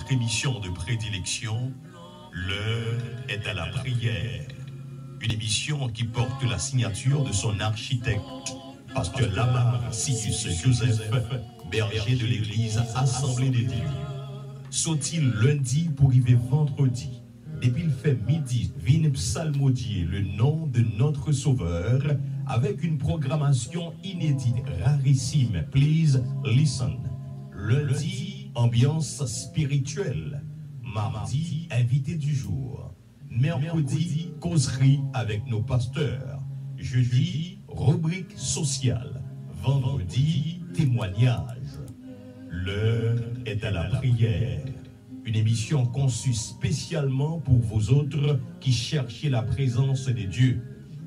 votre émission de prédilection, l'heure est à la prière. Une émission qui porte la signature de son architecte, Pasteur Lamar Sius Joseph, berger de l'église Assemblée des Dieux. Saut-il lundi pour arriver vendredi, depuis il fait midi, vine psalmodier le nom de notre Sauveur avec une programmation inédite, rarissime. Please listen. Lundi, ambiance spirituelle. Mardi, invité du jour. Mercredi, causerie avec nos pasteurs. Jeudi, rubrique sociale. Vendredi, témoignage. L'heure est à la prière. Une émission conçue spécialement pour vous autres qui cherchez la présence de Dieu.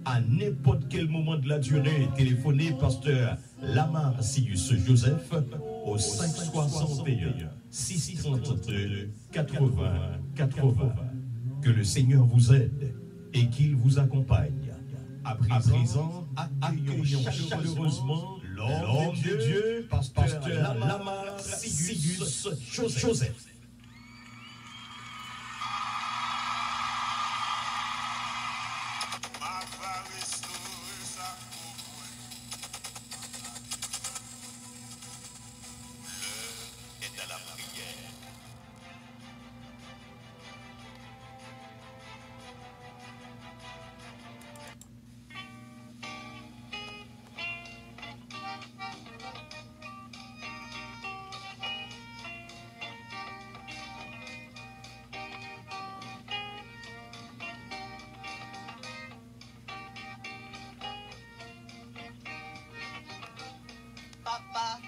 À n'importe quel moment de la durée, téléphonez pasteur Lamar Sius Joseph au 561 632 80 80. Que le Seigneur vous aide et qu'il vous accompagne. À présent, accueillons chaleureusement l'homme de Dieu, pasteur Lamar Sius Joseph. Papa,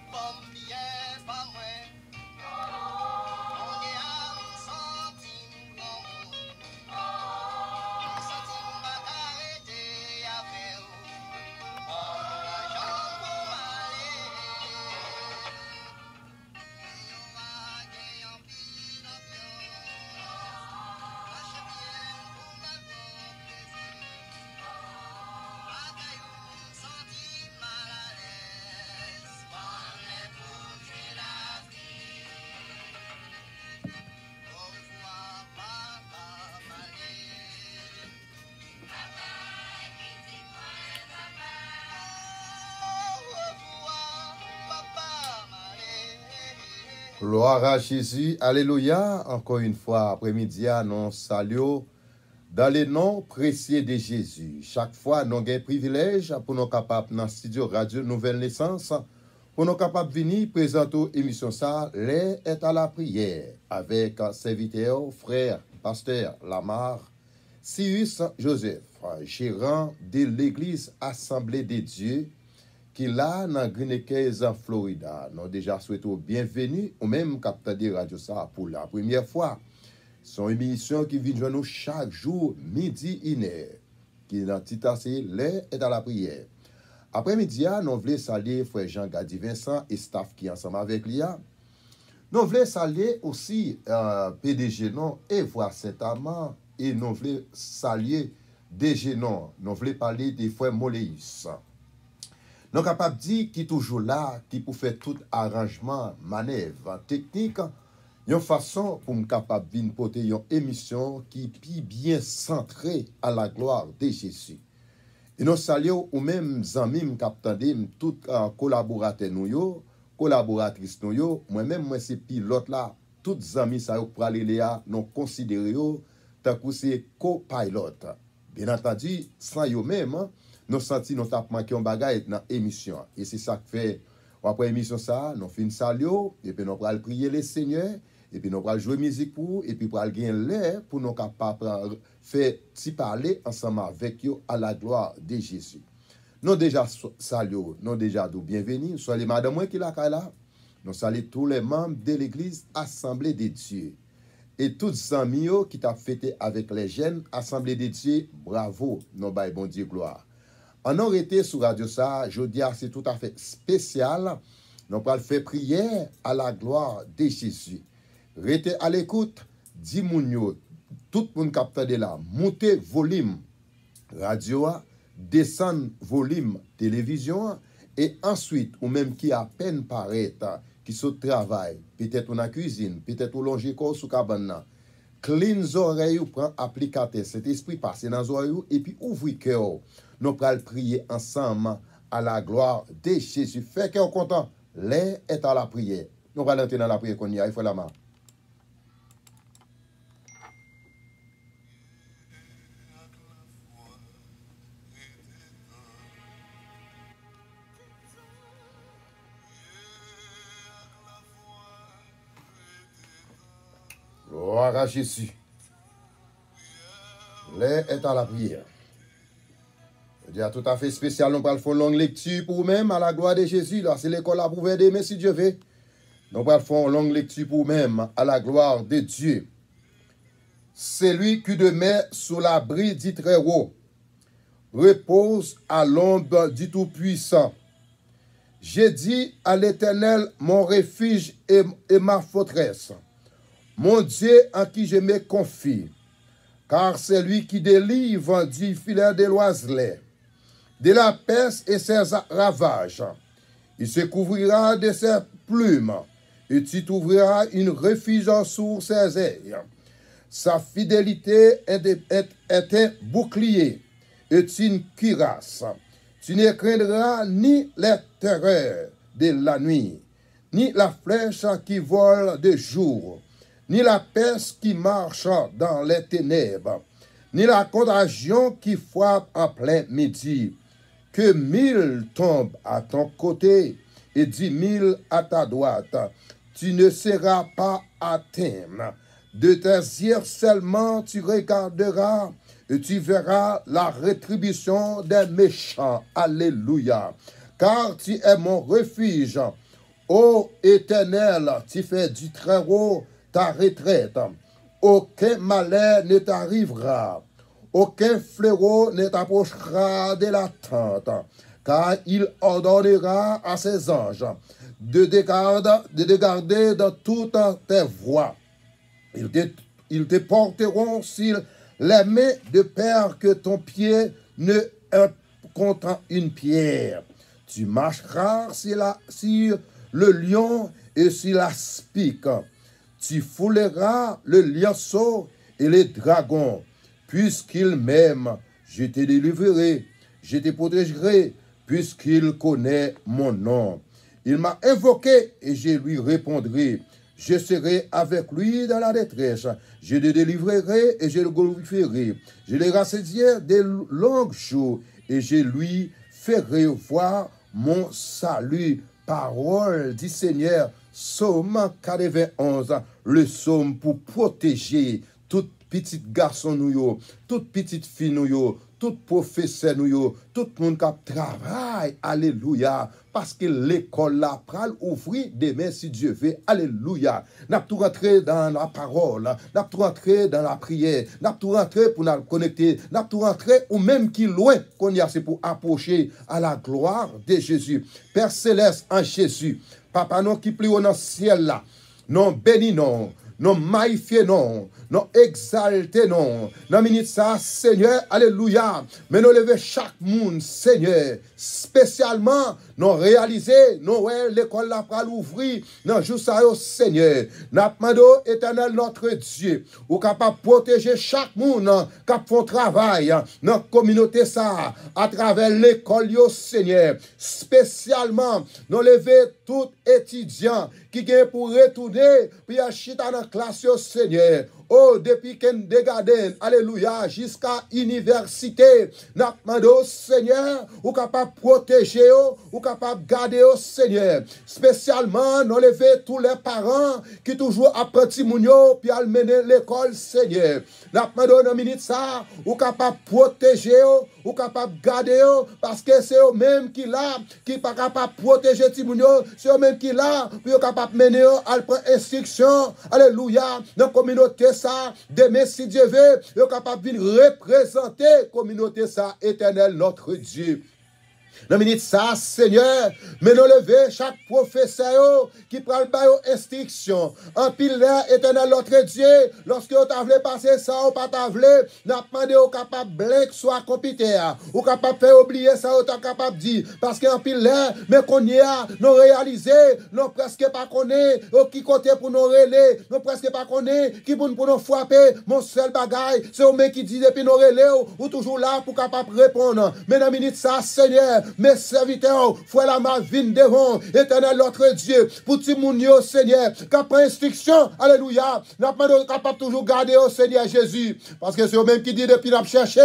pomme bien, pas moins. On est à un centime grand monde. Un centime pas arrêté à faire. On la jambe pour m'aller. On va gagner en pile en pion. Lâche bien pour la bonne plaisir. Bagaille un centime mal à l'aise. Au revoir, papa, Malé. Au revoir, papa, Malé. Gloire à Jésus, alléluia. Encore une fois, après-midi, nous saluons dans le nom précieux de Jésus. Chaque fois, nous avons un privilège pour nous capables dans le studio Radio Nouvelle Naissance, pour nous capables de venir présenter l'émission ça, l'heure est à la prière, avec serviteur, frère, pasteur Lamar Sius Joseph, gérant de l'église Assemblée des Dieux, qui là dans Green en Florida. Nous déjà souhaitons bienvenue au même capteur de radio ça pour la première fois. Son émission qui vient nous chaque jour midi 1h, qui est dans le titre c'est l'heure est à la prière. Après-midi, nous voulons saluer frère Jean-Gadi Vincent et staff qui est ensemble avec lui. Nous voulons saluer aussi PDG non et voir Saint-Amand et nous voulons saluer DG non. Nous voulons parler des frères Moléus. Nous sommes capables de dire qui est toujours là, qui peut faire tout arrangement, manœuvre, technique, une façon pour nous capable de porter une émission qui est bien centrée à la gloire de Jésus. Et nous saluons aux mêmes amis qui tous collaborateurs nous, collaboratrices nous, moi-même, moi c'est pilote là, tous les amis ça pour aller là, nous considérons tant que c'est copilote. Bien entendu, sans eux même, nous sentons nous avons manqué un bagage dans l'émission. Et c'est ça que fait après l'émission ça, nous faisons saluer et puis nous allons prier le Seigneur. Et puis nous allons jouer musique pour et puis pour aller gagner l'air pour nous capables faire si parler ensemble avec eux à la gloire de Jésus. Nous déjà saluons, nous déjà nous bienvenue, soit les madame qui là là. Nous saluons tous les membres de l'église Assemblée des Dieux et tous les amis qui t'a fêté avec les jeunes Assemblée des Dieux. Bravo, nous bail bon Dieu gloire. En arrêté sur radio ça, je dis c'est tout à fait spécial. Nous allons faire prière à la gloire de Jésus. Restez à l'écoute, dis mounio, tout le monde capte de là, montez volume radio, descend volume télévision, et ensuite, ou même qui à peine paraît, qui sont travail, peut-être dans la cuisine, peut-être au longer corps sous cabane. Clean oreilles ou prend applicateur, cet esprit passe dans les oreilles et puis ouvre cœur. Nous allons prier ensemble à la gloire de Jésus. Fait que content, l'air est à la prière. Nous allons entrer dans la prière qu'on y a, il faut la main. Gloire à Jésus. L'air est à la prière. Je dis tout à fait spécial, nous allons faire une longue lecture pour vous-même à la gloire de Jésus. Là, c'est l'école à prouver d'aimer si Dieu veut. Nous allons faire une longue lecture pour vous-même à la gloire de Dieu. C'est lui qui demeure sous l'abri du Très-Haut, repose à l'ombre du Tout-Puissant. J'ai dit à l'Éternel, mon refuge et ma forteresse, mon Dieu en qui je me confie, car c'est lui qui délivre du filet de l'oiselet, de la peste et ses ravages. Il se couvrira de ses plumes, et tu trouveras une refuge sous ses ailes. Sa fidélité est un bouclier et une cuirasse. Tu ne craindras ni les terreurs de la nuit, ni la flèche qui vole de jour, ni la peste qui marche dans les ténèbres, ni la contagion qui frappe en plein midi. Que 1000 tombent à ton côté et 10 000 à ta droite, tu ne seras pas atteint. De tes yeux seulement tu regarderas et tu verras la rétribution des méchants. Alléluia. Car tu es mon refuge. Ô Éternel, tu fais du Très-Haut ta retraite. Aucun malheur ne t'arrivera. Aucun fléau ne t'approchera de la tente. Car il ordonnera à ses anges de te garder dans toutes tes voies. Ils te porteront sur les mains de peur que ton pied ne heurte contre une pierre. Tu marcheras sur le lion et sur la spique. Tu fouleras le lionceau et les dragons. Puisqu'il m'aime, je te délivrerai, je te protégerai, puisqu'il connaît mon nom. Il m'a invoqué et je lui répondrai. Je serai avec lui dans la détresse. Je le délivrerai et je le glorifierai. Je le rassasierai de longs jours et je lui ferai voir mon salut. Parole du Seigneur, Psaume 91, le psaume pour protéger toute petite garçon nous, toute petite fille nous, tout professeur nous, tout le monde qui travaille, alléluia, parce que l'école là pral ouvrir demain si Dieu veut, alléluia. N'a tout rentré dans la parole, n'a tout rentré dans la prière, n'a tout rentré pour nous connecter, n'a tout rentré ou même qui loin qu'on y a, c'est pour approcher à la gloire de Jésus. Père céleste en Jésus, Papa non qui plie dans le ciel là, non béni non, non magnifié non, non exalté non, non minute ça Seigneur, alléluia, mais nous lever chaque monde Seigneur, spécialement non réalisé, non ouais l'école la pral ouvrir, non jour ça au Seigneur, n'a demandé éternel notre Dieu, ou capable protéger chaque monde qui font travail dans communauté ça à travers l'école yo Seigneur, spécialement non lever tout étudiant qui vient pour retourner puis acheter dans la classe yo Seigneur. Oh, depuis kindergarten, alléluia, jusqu'à université, n'a demandé au Seigneur, ou capable protéger, ou capable garder au Seigneur. Spécialement, nous lever tous les parents qui toujours apprenti mounio, puis à mener l'école, Seigneur. N'a demandé au minute ça, ou capable protéger, ou capable garder, parce que c'est eux même qui là, qui pas capable protéger Timounio, c'est eux même qui là, puis capable mener à prendre instruction, alléluia, dans la communauté ça, demain si Dieu veut, est capable de représenter la communauté ça, éternel notre Dieu. Dans minute ça, Seigneur, mais nous lever chaque professeur qui prend le bail instruction. En pile là, éternel notre Dieu, lorsque vous avez passé ça, ou pas t'avlé, n'a demandé au capable blanc soit compité, ou capable faire oublier ça, ou capable dire. Parce qu'en pile là, mais qu'on y a, nous réalisé, nous presque pas connaît, qui côté pour nous relayer, nous presque pas connaît, qui pour nous frapper, mon seul bagaille, c'est au mec qui dit depuis nous relayer, ou toujours là pour capable répondre. Mais dans minute ça, Seigneur, mes serviteurs, frère la ma vine devant, éternel notre Dieu, pour tout moun yo, Seigneur, qu'après instruction, alléluia, n'a pas capable toujours garder au Seigneur Jésus, parce que c'est eux même qui dit depuis n'a cherché,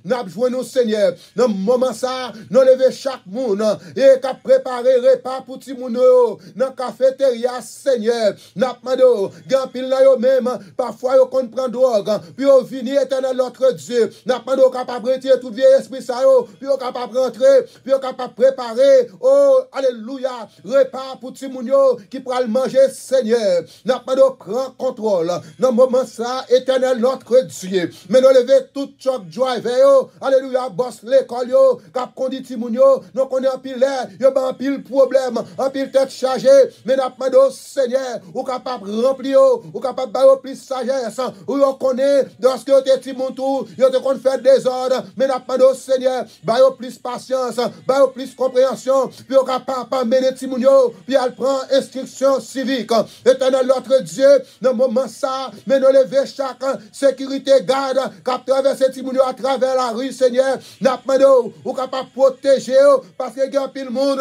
n'a joué nous, Seigneur, dans le moment ça, nous lever chaque monde, et qu'a préparé repas pour tout moun yo, dans cafétéria, Seigneur, n'a demandé, grand pile là yo même, parfois yo kon prend drogue, puis yo vini, éternel notre Dieu, n'a demandé capable retirer tout vieux esprit ça yo, puis yo capable rentrer, puis capable préparer, oh, alléluia, repas pour Timounio qui pourra le manger, Seigneur. N'a pas de prendre contrôle. Dans le moment ça, éternel notre Dieu. Mais nous lever tout choc driver, alléluia, boss l'école, cap conduit Timounio, nous connaissons en pile l'air, yo ba en pile problème, en pile tête chargée, mais n'a pas de Seigneur, ou capable remplir, ou capable bailler plus sagesse, ou on connaît, lorsque vous êtes Timoun tout, vous te faire désordre, mais n'a pas de Seigneur, bailler plus patience, bailler plus compréhension, puis on capable mener Timounio, puis elle prend instruction civique. Éternel notre Dieu, dans le moment ça, mais nous lever chaque sécurité garde, qui traverse Timounio à travers la rue, Seigneur, n'a pas de ou capable protéger, parce que il y a pile monde.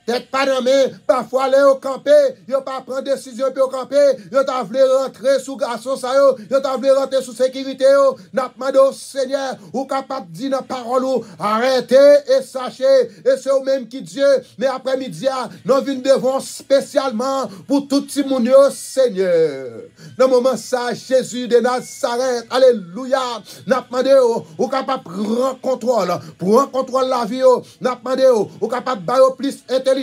Peut-être pas dans mais parfois aller au camper, yo pas prendre décision puis au camper, yo t'a voulu rentrer sous garçon ça yo t'a voulu rentrer sous sécurité yo, n'a demandé au Seigneur ou capable dire dans parole ou arrêtez et sachez et c'est au même qui Dieu, mais après-midi nous venons devant spécialement pour tout petit monde yo Seigneur. Dans le moment ça Jésus de Nazareth, alléluia, n'a demandé ou capable prendre contrôle la vie yo, n'a demandé ou capable bailler plus intelligence,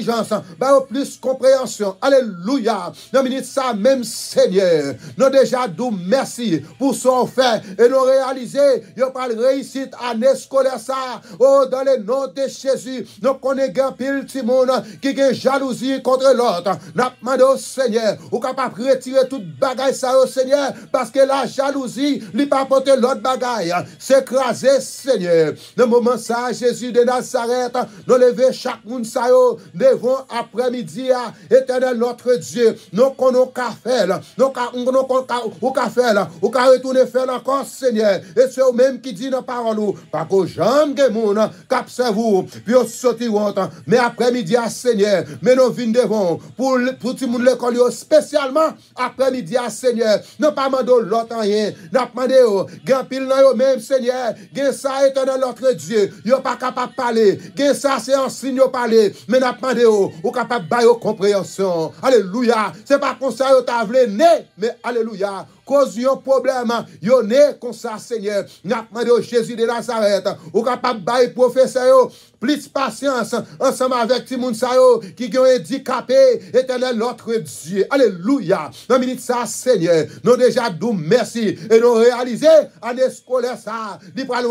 plus compréhension. Alléluia. Dans minute ça même Seigneur, nous déjà dou merci pour son fait et nous réaliser, yo pas réussite année scolaire ça. Oh dans le nom de Jésus, nous connaissons pile petit monde qui a jalousie contre l'autre. N'a demandé au Seigneur, ou capable retirer toute bagaille ça au Seigneur parce que la jalousie lui pas porter l'autre bagaille. S'écraser Seigneur. Dans le moment ça Jésus de Nazareth, nous lever chaque monde ça yo devant après-midi, éternel notre Dieu, nous connaissons qu'à faire, nous qu'à faire, ou qu'à retourner faire encore, Seigneur. Et c'est eux même qui dit dans la parole, pas que j'aime que moun, qu'observe vous, puis on saute mais après-midi, Seigneur, mais nous venons devant, pour tout le monde l'école, spécialement après-midi, Seigneur, nous pas demandé l'autre rien, nous demandé, grand pile dans même, Seigneur, gen ça, éternel notre Dieu, yo pas capable de parler, gen ça, c'est un signe de parler, mais nous demandé, ou capable de compréhension. Alléluia. C'est pas comme ça que tu as voulu né, mais alléluia. Cause yon problème, yon né comme ça, Seigneur. N'a demandé au Jésus de Nazareth, ou capable de professeur, plus patience, ensemble avec Timoun Sayo, qui ont handicapé, éternel notre Dieu. Alléluia. Dans minute ça, Seigneur, nous déjà dou merci, et nous réaliser, année scolaire ça, dit pas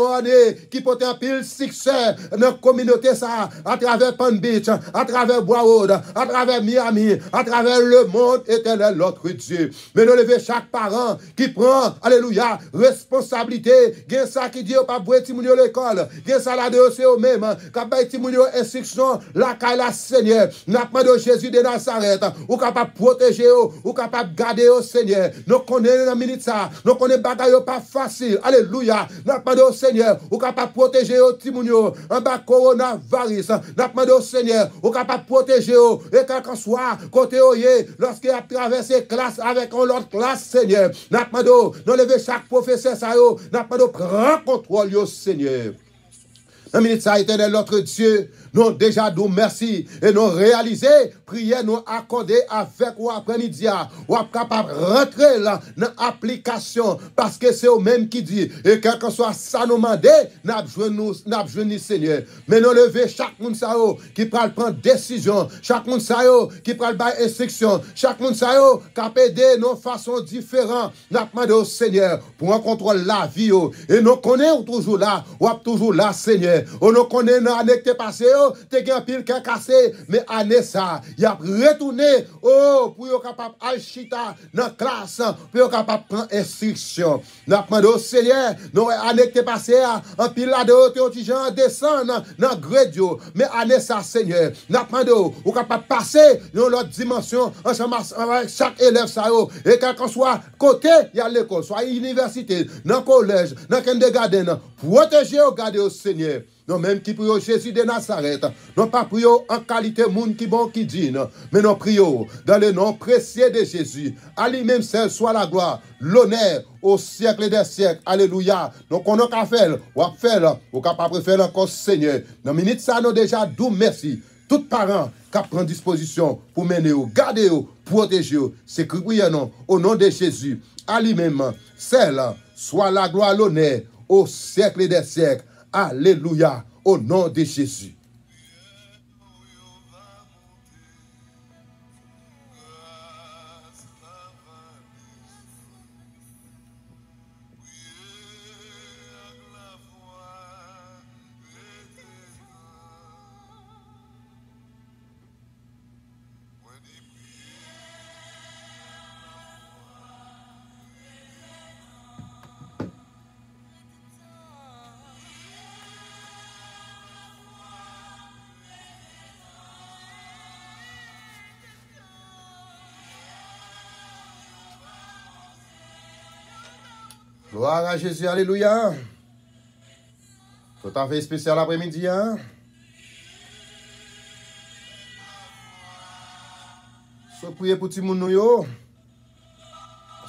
qui peut un pile succès, dans la communauté ça, à travers Palm Beach, à travers Boiswood, à travers Miami, à travers le monde, éternel notre Dieu. Mais nous lever chaque parent qui prend, alléluia, responsabilité, gen ça qui dit, pas boire Timounio l'école, gen ça là de c'est au même, capable Timounio instruction, la caille la Seigneur, n'a pas de Jésus de Nazareth, ou capable protéger, ou capable garder au Seigneur, nous connaissons dans minute ça, nous connaissons bagaille pas facile, alléluia, n'a pas de Seigneur, ou capable protéger au Timounio, en bas coronavirus, n'a pas de Seigneur, ou capable protéger, et quel que soit, côté oye, lorsqu'il a traversé classe avec l'autre classe, Seigneur, n'a pas d'eau, nous lever chaque professeur, ça yo, n'a pas d'eau, prends contrôle, yo, Seigneur. Un minute ça, éternel, notre Dieu, nous déjà nous merci et nous réaliser, prière nous accorder avec ou après-midi, ou capable rentrer là dans l'application, parce que c'est au même qui dit, et quel que soit ça nous demander, n'a besoin Seigneur. Mais nous lever chaque monde ça qui peut prendre décision, chaque monde ça qui peut bailler instruction, chaque monde ça qui peut aider nos façons différentes, n'a demandé au Seigneur pour un contrôle la vie, et nous connaissons toujours là, ou toujours là, Seigneur. Seigneur. On nous connaît dans l'année qui est passée, tu as un pile qui a cassé, mais année ça, il a retourné, pour être capable d'alchita dans la classe, pour être capable de prendre instruction. Nous demandons au Seigneur, dans l'année qui est passée, un pile là de haut, tu gens descendre dans le grédio, mais année ça, Seigneur. Nous demandons, ou capable de passer dans l'autre dimension, ensemble avec chaque élève, ça, et quel que soit côté, il y a l'école, soit l'université, dans le collège, dans le kindergarten, protéger, garder au Seigneur. Non, même qui prions Jésus de Nazareth, non pas prions en qualité monde qui bon qui dit, mais nous prions dans le nom précieux de Jésus. À lui-même seul soit la gloire, l'honneur au siècle des siècles. Alléluia. Donc on a qu'à faire, ou capable de faire encore Seigneur. Dans minute ça, nous déjà d'où merci. Tous parents qui prennent disposition pour mener, garder, protéger. C'est que oui, non, au nom de Jésus. À lui-même seul soit la gloire, l'honneur au siècle des siècles. Alléluia, au nom de Jésus. Gloire à Jésus, alléluia. Tout à fait spécial après-midi. Hein? So prier pour tout le monde, yo.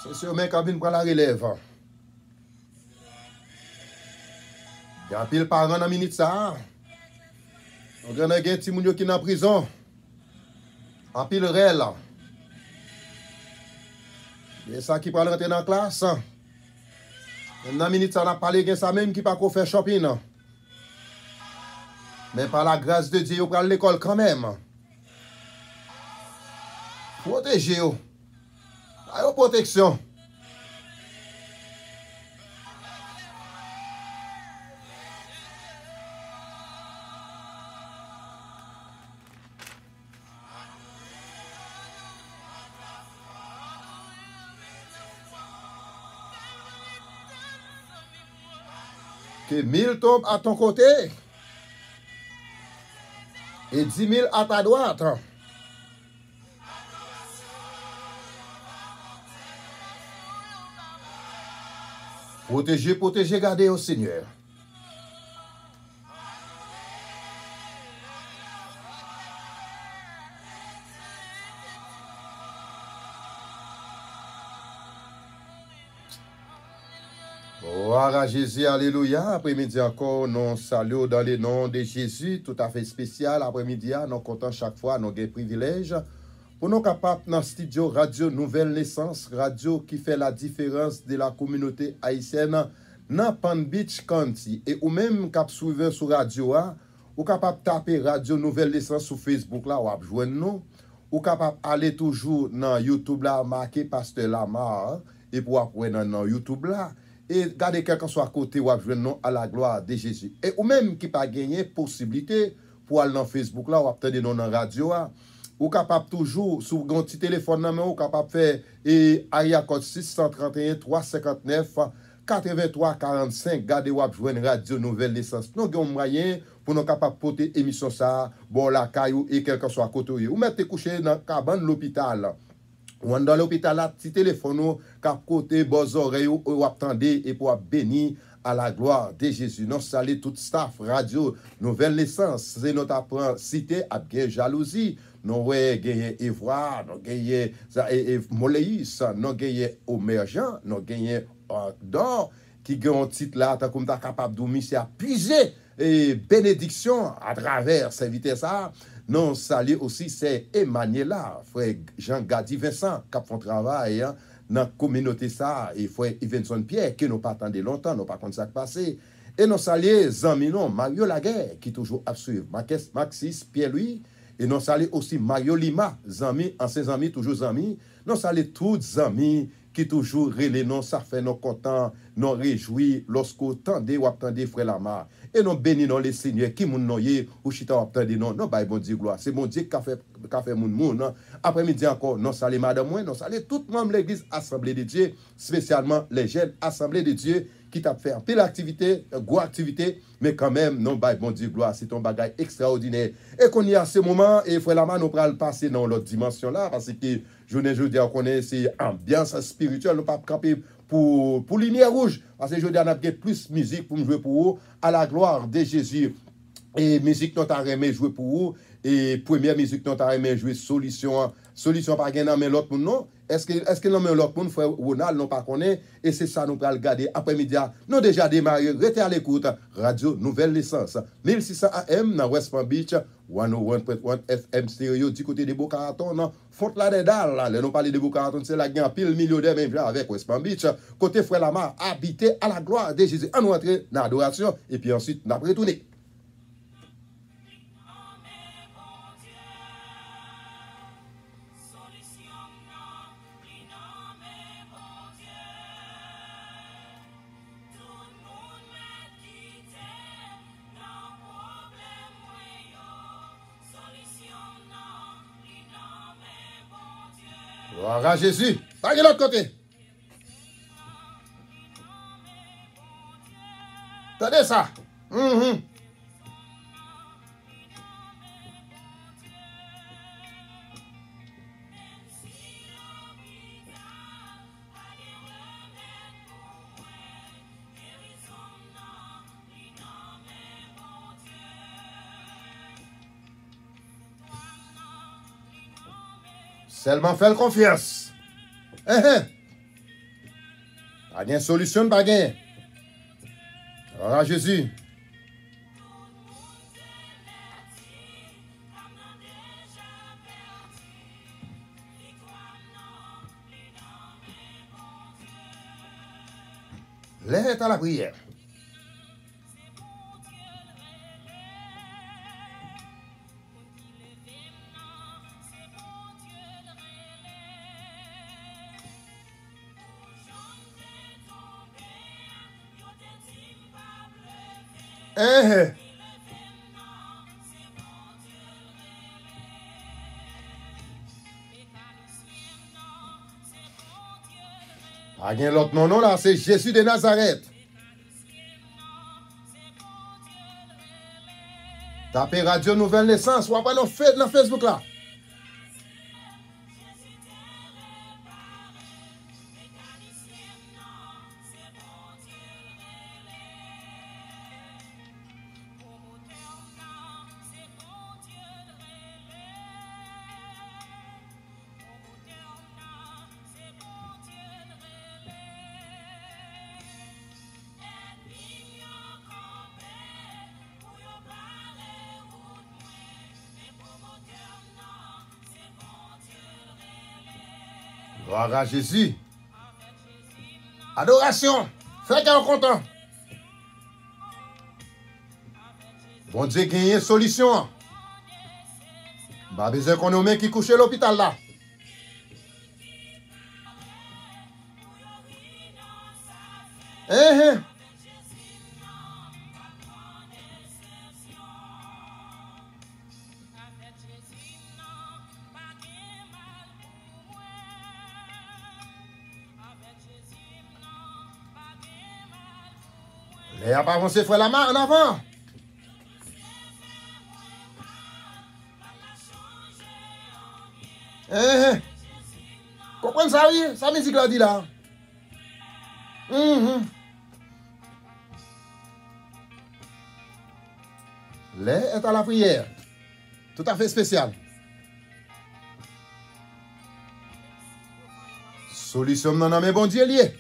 C'est sûr, mais quand prend la relève. Il y a pile parents dans la minute ça. On a un petit moun qui est en prison. En pile réel. Et ça qui peut rentrer dans la classe. Dans la minute, ça n'a pas parlé de ça même qui pas qu'on fait shopping. Mais par la grâce de Dieu, on prend l'école quand même. Protégez-vous. Ayez protection. Que 1000 tombent à ton côté et 10 000 à ta droite. Protégez, protégez, gardez au Seigneur. Gloire à Jésus, alléluia. Après-midi encore, nous saluons dans le nom de Jésus, tout à fait spécial. Après-midi, nous comptons chaque fois, nous avons des privilèges. Pour nous capables dans le studio Radio Nouvelle Naissance, radio qui fait la différence de la communauté haïtienne dans Palm Beach County. Et ou même cap suivre sur radio, ou capable taper Radio Nouvelle Naissance sur Facebook là, ou joindre nous. Ou capable aller toujours dans YouTube là, marquer Pasteur Lamar, et pour après dans YouTube là. Et garder quelqu'un soit à côté ou joindre à la gloire de Jésus. Et ou même qui pas gagné possibilité pour aller dans Facebook là, ou attendre dans la radio ou capable toujours sur un petit téléphone ou capable faire et area code 631 359 83 45 garder ou joindre Radio Nouvelle Naissance. Nous avons moyen pour nous capable porter émission ça bon la caillou et quelqu'un soit à côté ou mettre coucher dans cabane l'hôpital. Ou dans l'hôpital là petit téléphone cap côté bons oreilles ou attendez et pour bénir à la gloire de Jésus. Nous saluons tout staff Radio Nouvelle Naissance. C'est notre apprend cité à jalousie. Nous avons gagné Ivoire, nous avons gagné Moléis, nous avons gagné Omergent, nous avons gagné D'Or, qui ont un titre là, comme tu es capable de nous puiser et bénédiction à travers ces vitesses. Nous saluons aussi, c'est Emmanuela, frère Jean-Gadi Vincent, qui font travail dans la communauté. Et frère Ivenson Pierre, qui nous pas attendu longtemps, nous pas compte ça passé. Et nous saluons Zaminon, Mario Laguerre, qui toujours à suivre, Maxis Pierre-Louis. Et nous saluons aussi Mario Lima, amis, anciens amis, toujours amis. Nous saluons tous les amis qui toujours relè non, ça fait nous content, nous réjouis lorsqu'on tendez ou attendez frère Lamar. Et nous bénissons les seigneurs qui moun noyé ou chita attendez non, non bah bon Dieu gloire. C'est mon Dieu qui a fait moun. Après-midi encore, nous saluons madame moi, nous saluons tout le monde l'église Assemblée de Dieu, spécialement les jeunes Assemblée de Dieu qui t'a fait un peu l'activité, grosse activité, mais quand même, non, bah, bon Dieu, gloire, c'est un bagage extraordinaire. Et qu'on y a ce moment, et frère Lama, nous pourrons passer dans l'autre dimension là, parce que je ne dis qu'on est, c'est ambiance spirituelle, nous ne pouvons pas camper pour lumière rouge, parce que je dis qu'on a plus musique pour me jouer pour vous, à la gloire de Jésus. Et musique dont t'as aimé jouer pour vous, et première musique dont t'as aimé jouer solution par gain mais l'autre monde non. Est-ce que non mais l'autre monde frère Ronald non pas connaît et c'est ça nous va regarder après-midi nous déjà démarré restez à l'écoute radio Nouvelle Naissance 1600 AM dans West Palm Beach 101.1 FM stéréo du côté de Boca Raton non Font la de Dal là nous parler de Boca Raton c'est la gain pile millionnaire même avec West Palm Beach côté frère Lamar habité à la gloire de Jésus on rentre dans l'adoration et puis ensuite on retourner. Gloire à Jésus. Pas de l'autre côté. Attendez ça. Seulement faire confiance. Pas de solution, pas de. Gloire à Jésus. L'aide à la prière. Pas de l'autre non là, c'est Jésus de Nazareth. Tapez Radio Nouvelle Naissance, ou après dans Facebook là. Gloire à Jésus. Adoration. Faites qu'un content. Bon Dieu, gagne une solution. Pas besoin qu'on nomme qui couche à l'hôpital là. Et à pas avancer, frère Lamar, en avant. Comprenez ça, oui? Ça musique là dit là. L'air est à la prière. Tout à fait spécial. Solution non mais bon Dieu lié.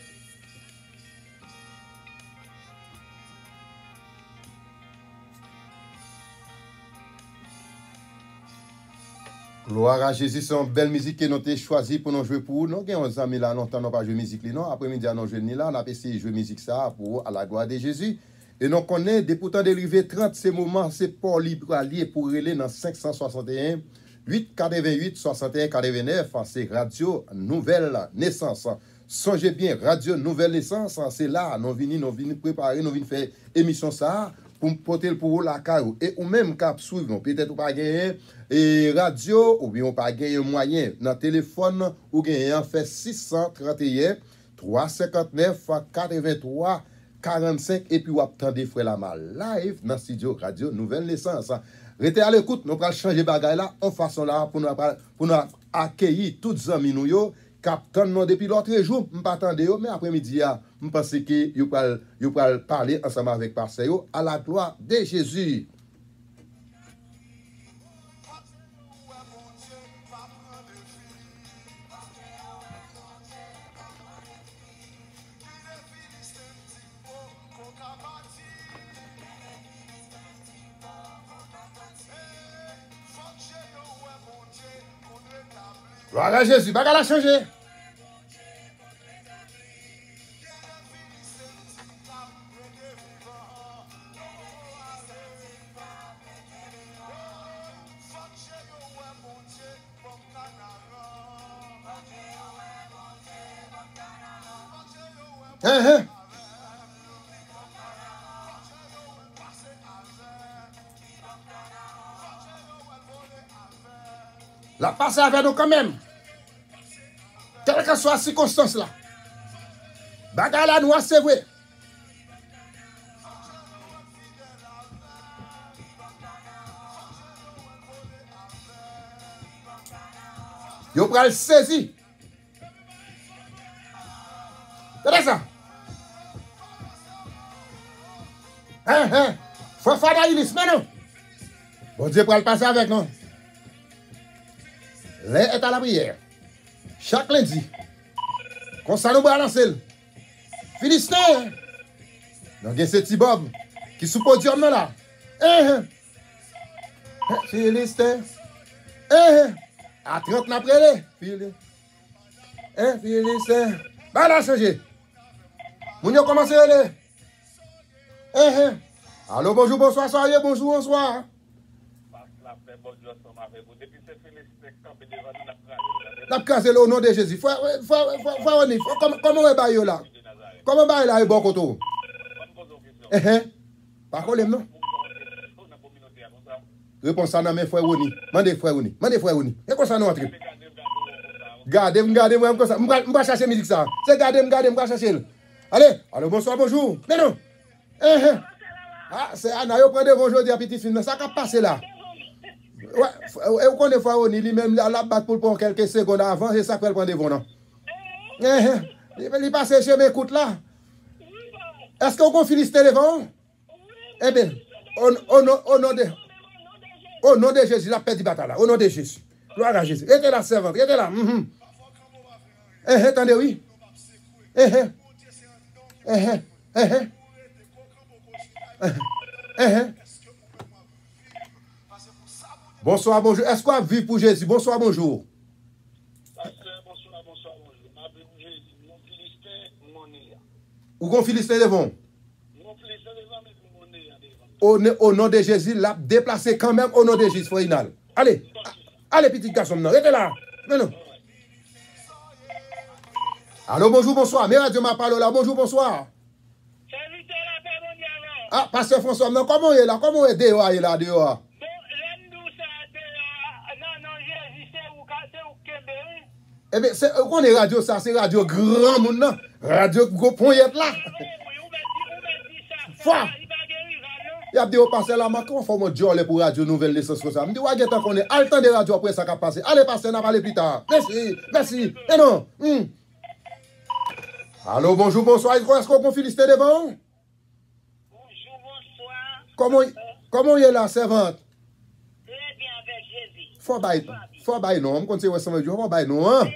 Gloire à Jésus, c'est une belle musique que nous avons choisi pour nous jouer pour nous. Nous avons des amis là, longtemps, nous pas joué musique là. Après-midi, nous jouons là, on a essayé de jouer musique ça pour à la gloire de Jésus. Et nous connaissons, depuis pourtant dérivé 30 ces moments, c'est pour libre allié pour aller dans 561 888 61 89. C'est Radio Nouvelle Naissance. Songez bien, Radio Nouvelle Essence, c'est là, nous venons préparer, nous venons faire émission ça pour porter pour vous la caillou. Et ou même cap suivre, peut-être ou pas gagner et radio ou bien ou pas gagner moyen dans téléphone ou gagner fait 631 359 83 45 et puis ou attendez frère la mal live dans studio Radio Nouvelle Naissance. Restez à l'écoute, nous allons changer bagaille là en façon là pour nous accueillir toutes les amis nous yo captain non depuis l'autre jour, je pas attendre mais après-midi je pense que yo pral parler ensemble avec pasteur yo à la gloire de Jésus. Gloire à Jésus, bagarre a changé. La passe avec nous quand même. Quelle que soit la circonstance là. Bagarre la nous c'est vrai. Yo pral saisi. C'est ça. Faut faire la Ilis, mais non. Bon Dieu pral passer avec nous. L'un est à la prière. Chaque lundi. Comme ça nous balancer. Philistin. Donc, il y a ce petit Bob qui sous podium là. Philistin. À 30 après les. Philistin. Bah là, changer. Moun yo commencé à aller. Allô, bonjour, bonsoir, soirée, bonjour, bonsoir. La case au nom de Jésus. Comment est baillé là? Comment baillé là est bon côté? Pas problème non? Réponse à mes frères Oni. Mandez frère Oni. Mandez frère Oni. Et quoi ça nous entre? Gardez moi comme ça. M'pa chercher musique ça. C'est gardez m'pa chercher. Allez, allô bonsoir bonjour. Mais non. Ah, c'est Anna yo prend devant aujourd'hui à petit film. Ça qu'a passé là. Ouais, vous connaissez Faoni, lui-même, la bat pour quelques secondes avant, c'est ça qu'elle prend devant, non? Il passe chez mes écoutes là. Est-ce que vous confie devant? Eh bien, au nom de Jésus, la paix du bataille là, au nom de Jésus. Gloire à Jésus. Était la servante, était là. Attendez, oui. Bonsoir, bonjour. Est-ce qu'on vit pour Jésus? Bonsoir, bonjour. Bonsoir, bonjour. Ma vie pour Jésus. Mon Philistin, mon néa. Où qu'on Philistin devant? Mon Philistin devant, mais mon néa devant. Au nom de Jésus, l'a déplacé quand même au nom de Jésus, Foinal. Allez, allez, petit garçon, non. Restez là. Non. Allô, bonjour, bonsoir. Mais Radio m'a parlé là. Bonjour, bonsoir. Ah, pasteur François, non, comment il est là? Comment il est dehors, il est là, dehors? Eh bien, on est radio, ça, c'est radio grand monde, non? Radio gros poignette là. Foi. Il y a des passer là, mais comment faut mon Dieu pour radio Nouvelle Naissance comme ça? Je dis, ouais, qu'on est à le temps de radio après ça qui a passé. Allez, passer, on va aller plus tard. Merci. Et non. Allô, bonjour, bonsoir. Est-ce qu'on confie liste devant? Bonjour, bonsoir. Comment il est là, servante? Très bien avec Jésus. Faut bailler, non. On connaît ensemble, faut bailler, non. Hein?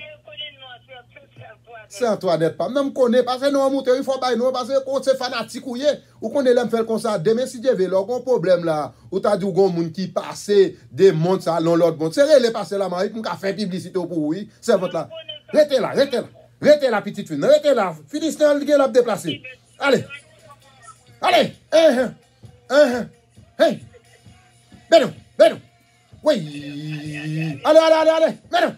C'est Antoinette pas. Non, me connaît parce que nous on monte, il faut bailler, non, parce que c'est fanatique ou ou qu'on est là faire comme ça. Demain, si Dieu veut, là, on problème là, ou t'as dit qu'on monde qui passe des mondes ça, non, l'autre monde. C'est réel, passer là, mais on a fait publicité pour oui. Servante là. Restez là, petite fille. Restez là. Philistin, il a déplacé. Allez. Hey. Ben non. Oui. Allez. Ben non.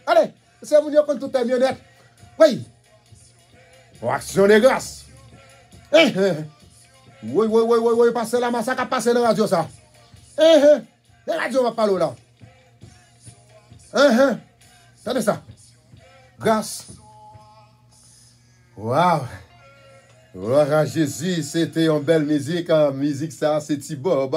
Allez. C'est mon dieu contre toute mionnette. Oui. Action de grâce. Oui, passez là, ça a passé dans la radio ça. La radio va parler là. Attendez ça. Grâce. Waouh. Gloire à Jésus, c'était une belle musique. Musique ça, c'est Thibaut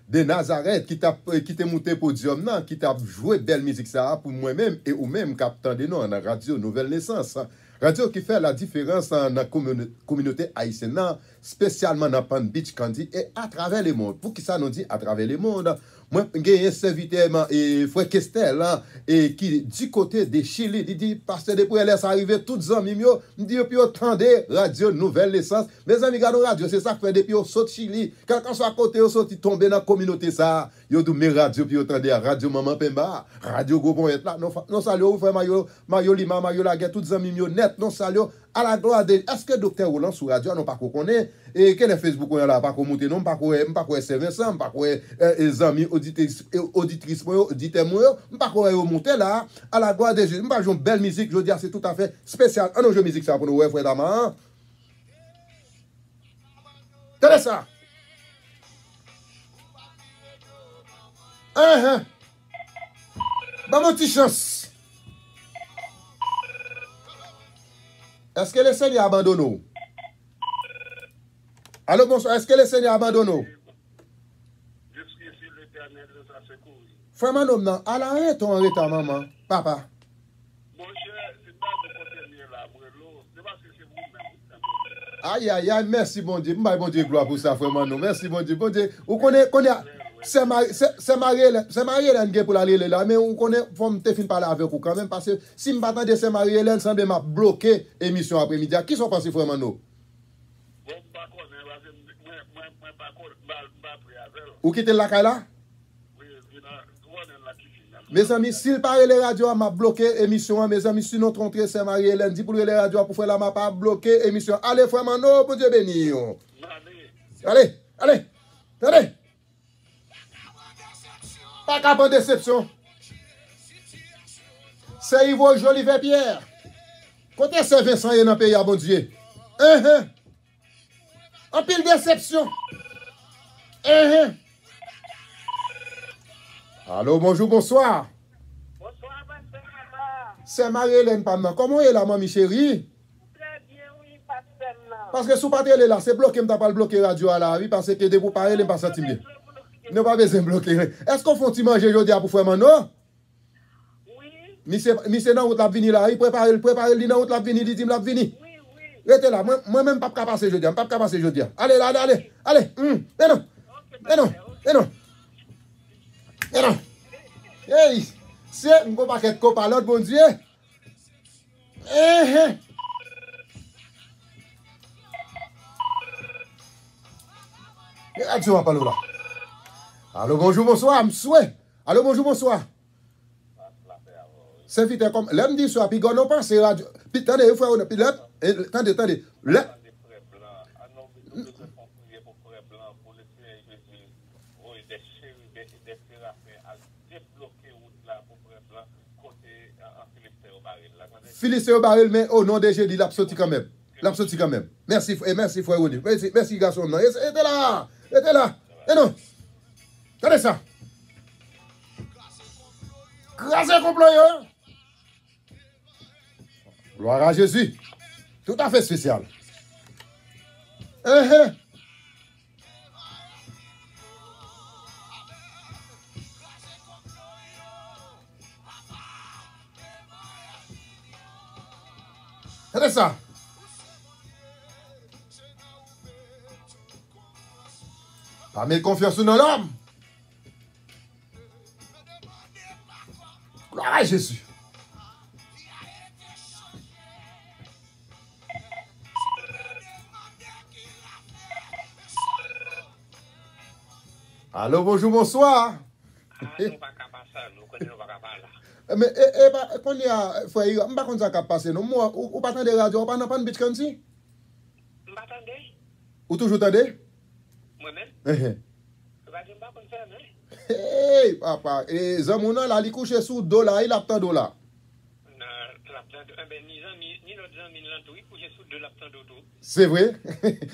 de Nazareth qui t'a monté podium, non, qui t'a joué belle musique ça pour moi-même et ou même captant de nous dans la radio Nouvelle Naissance. Radio qui fait la différence dans la communauté haïtienne, spécialement dans Palm Beach Candy et à travers le monde. Pour qui ça nous dit à travers le monde? Moi, j'ai un serviteur et frère Kestel et qui du côté de Chili, il dit parce que depuis elle est arrivé toutes les amis me dit puis attendez radio Nouvelle Naissance. Mes amis gardez radio, c'est ça que fait depuis au saut Chili. Quand soit à côté au saut tomber dans la communauté ça, yo dou mes radio puis attendez radio Maman Pemba, radio Gobon est là. Non salut frère Mayo Lima, Mayo Laguet toutes les amis net, non salut à la gloire de est-ce que docteur Roland sur radio non pas qu'on connaît et quel est Facebook on là pas qu'on monter non pas qu'on SMS pas qu'on les amis auditrices auditeurs pas qu'on monter là à la gloire de Jésus pas une belle musique je dis c'est tout à fait spécial un jeu musique ça pour nous frère Dama tenez ça bah mon petit chance. Est-ce que le Seigneur abandonne nous? Allô, bonsoir. Est-ce que le Seigneur abandonne nous? Jusqu'ici, l'Éternel nous a secourus. Frère Manom, non. À l'arrêt, ton retard, maman. Papa. Mon cher, c'est pas de côté là, Brelo. C'est parce que c'est vous-même. Aïe, merci, bon Dieu. Bon Dieu, gloire pour ça, frère Manom. Merci, bon Dieu. Bon Dieu. Vous connaissez, c'est Marie-Hélène pour aller là, mais on connaît, faut me fin parler avec vous quand même, parce que si je m'attendais c'est Marie-Hélène, semble m'a bloqué l'émission après-midi. Qui sont passés, frère Manom? Ou quittez la caille là? Mes amis, s'il parle les radios, m'a bloqué l'émission. Mes amis, si notre entrée, c'est Marie-Hélène, dit pour les radios, pour faire la m'a pas bloqué l'émission. Allez, frère Manom, pour Dieu béni. Allez. Pas capable de déception. C'est Yves Jolivet Pierre. Côté c'est Vincent dans le pays, bon Dieu. En pile déception. Allô, bonjour, bonsoir. Bonsoir, pasteur. C'est Marie-Hélène Pamna. Comment est la mamie chérie? Très bien, oui, pasteur. Parce que sous pas télé là, c'est bloqué, m'ta pas bloqué radio à la vie parce que de vous parler, elle pas senti bien. Ne pas besoin de bloquer. Est-ce qu'on faut manger aujourd'hui pour faire maintenant? Oui. Monsieur dans route la venir là, il prépare lui dans route la venir, il dit la venir. Oui. Restez là, moi même pas capable passer aujourd'hui, pas capable passer aujourd'hui. Allez là, allez. Mais non. Hey, c'est un gros paquet de copains l'autre bon Dieu. Radio va parler là. Allô, bonjour, bonsoir, m'souhait. Allô, bonjour, bonsoir. C'est vite comme. Là, me dit ça, puis on pense radio. Puis, attendez, frère, puis là, attendez. Là. Philistin au baril, mais au nom de Jésus, l'a sorti quand même. Merci, frère Rony. Merci, garçon. Était là. Et non. Tenez ça. Grâce à complot. Gloire à Jésus. Tout à fait spécial. Tenez ça. Pas mettre confiance dans l'homme. Gloire à Jésus. Allô, bonjour, bonsoir. Mais, quand il y a, frère, je ne sais pas comment ça va passer. Moi, ou pas de radio, ou pas de Beach Country? Je m'attendais. Ou toujours attendez? Moi-même. Eh, Je ne sais pas comment ça va. hey, papa, et Zamouna, là, il couche sous $, il a $. La ni l'autre ami l'entour, il couche sous de l'absent d'auto. C'est vrai?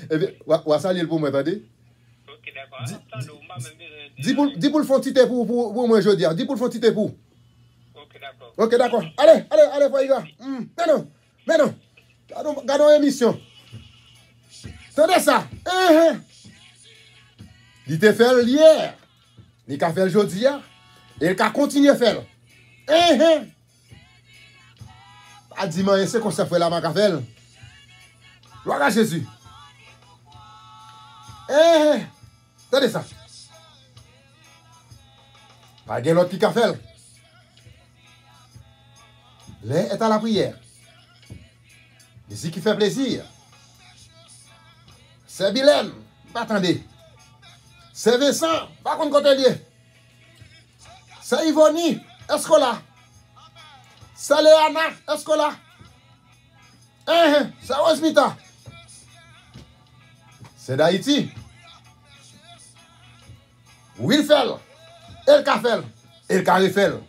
Eh bien, ou ça pour moi, attendez. Ok, d'accord. Dis pour le fond petit pour moi, je veux dire. Dis pour le fond petit pour. Ok, d'accord. Ok, d'accord. Allez, Foyiga. Mais non. Gardons l'émission. Attendez ça. Il t'a fait hier. Il a fait aujourd'hui. Et il a continué à faire. Pas dimanche, c'est qu'on s'est fait la macafelle. Gloire à Jésus. Attendez ça. Pas de l'autre qui a fait. L'air est à la prière. Ici qui fait plaisir. C'est Bilène. Attendez. C'est Vincent. Pas contre côté lié. C'est Yvonne. Est-ce qu'on l'a? C'est Léana. Est-ce qu'on l'a? C'est Osmita. C'est d'Haïti. Wilfel. El Kafel. El Carifel.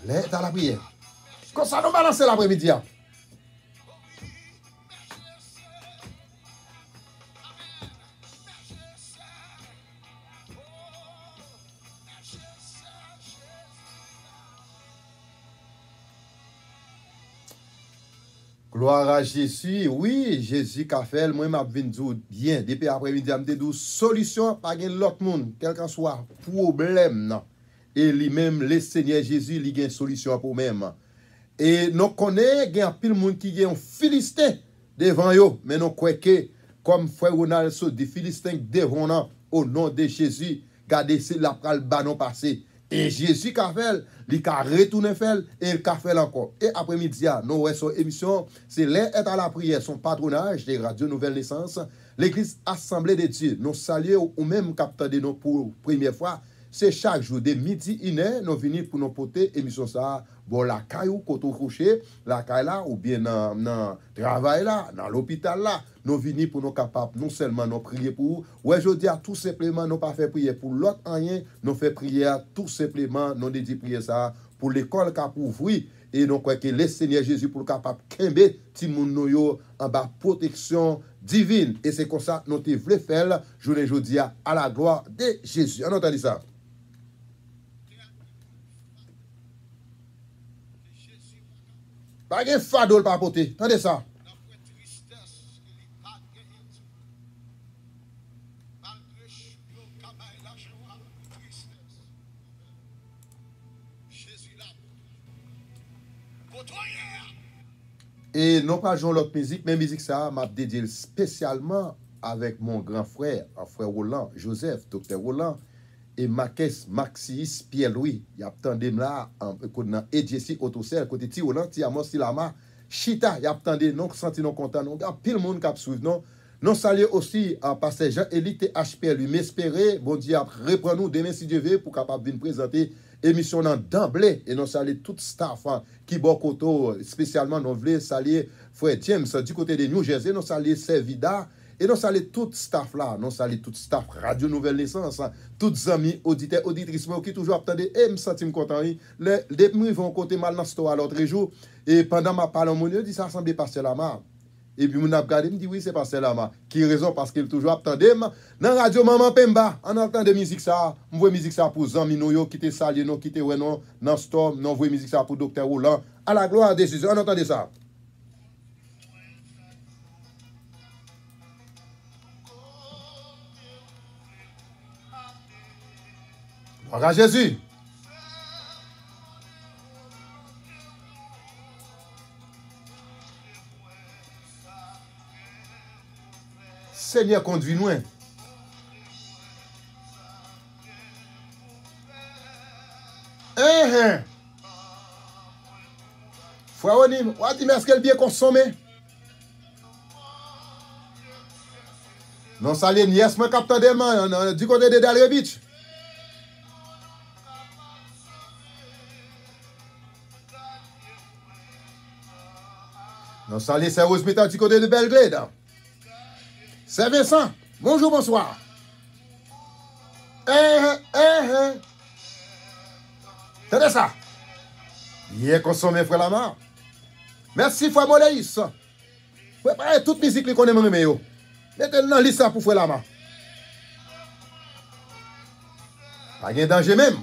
L'air est à la prière. Comme ça, nous balancer l'après-midi. Gloire à Jésus. Oui, Jésus qu'a fait, moi m'a vinn bien depuis après-midi m'a dit solution pas gen l'autre monde, quel qu'en soit problème non. Et lui-même le Seigneur Jésus lui gen solution pour même. Et nous connaît gen pile monde qui gen philistin devant yo, mais nous croit que comme frère Ronald so des philistins devant nous au nom de Jésus, gardez c'est la pral banon passé. Et Jésus qu'a fait, il a retourné faire et il a fait encore. Et après-midi, nous avons son émission, c'est l'air est à la prière, son patronage des radios Nouvelle Naissance, l'Église Assemblée de Dieu. Nous saluons ou même capteur de nous pour première fois. C'est chaque jour de midi 1h, nous venons pour nous porter émission ça. Bon, la caillou, côté couché, la caille là, ou bien dans le travail là, dans l'hôpital là, nous venons pour nous capables, non seulement nous prier pour vous, ouais, je dis tout simplement, nous pas fait prier pour l'autre rien, nous fait prier tout simplement, nous dédié prier ça pour l'école qui a ouvert, et nous croyons que le Seigneur Jésus pour capable kembe ti moun nou yo en bas protection divine. Et c'est comme ça nous te voulons faire, journée jeudi à la gloire de Jésus. On entend ça? Pas de fadol pas porter. Attendez ça. Et non pas jouer l'autre musique, mais musique ça m'a dédié spécialement avec mon grand frère, frère Roland, Joseph, docteur Roland, et Marques Maxis Pierre-Louis. Il y a attendu là, en EJC Autocell, côté Ti Roland, Ti Amos, Ti Lama, Chita, il y a attendu, non, senti non content, non, pile monde qui a suivi, non. Non saluer aussi à pasteur Jean-Élie THP, lui m'espérer, bon Dieu, reprend nous demain si Dieu veut, pour capable venir présenter émission d'emblée et nous saluer tout staff qui bokoto spécialement nous voulons saluer frère James du côté de New Jersey, nous saluer Servida et nous saluer tout staff là, nous saluer tout staff Radio Nouvelle Naissance, tous amis auditeurs auditrices qui toujours attendent et me sentir content les depuis vont côté mal dans store l'autre jour et pendant ma parole mon dit ça semble passer la main. Et puis, mon abgade me dit oui, c'est pasteur là. Qui raison parce qu'il toujours attendait. Dans la radio Maman Pemba, on entend de musique ça. On voit musique ça pour Zami Noyo, qui te salé, non, qui te ouais, non, dans Storm, on voit musique ça pour Docteur Roland. À la gloire de Jésus, on entend ça. Gloire à Jésus. Seigneur, conduis-nous. Frère Onim, on dit, mais est-ce qu'elle est bien consommée? Non, ça l'est, nièce, moi, capteur des mains, du côté de Dalre Beach. Non, ça l'est, c'est Osmita du côté de Belgrade. C'est Vincent. Bonjour, bonsoir. Tenez ça. Bien consommé, frère Lamar. Merci, frère Moléis. Préparez toute musique qu'on aime aimer. Mettez-le dans la liste pour frère Lamar. Pas de danger même.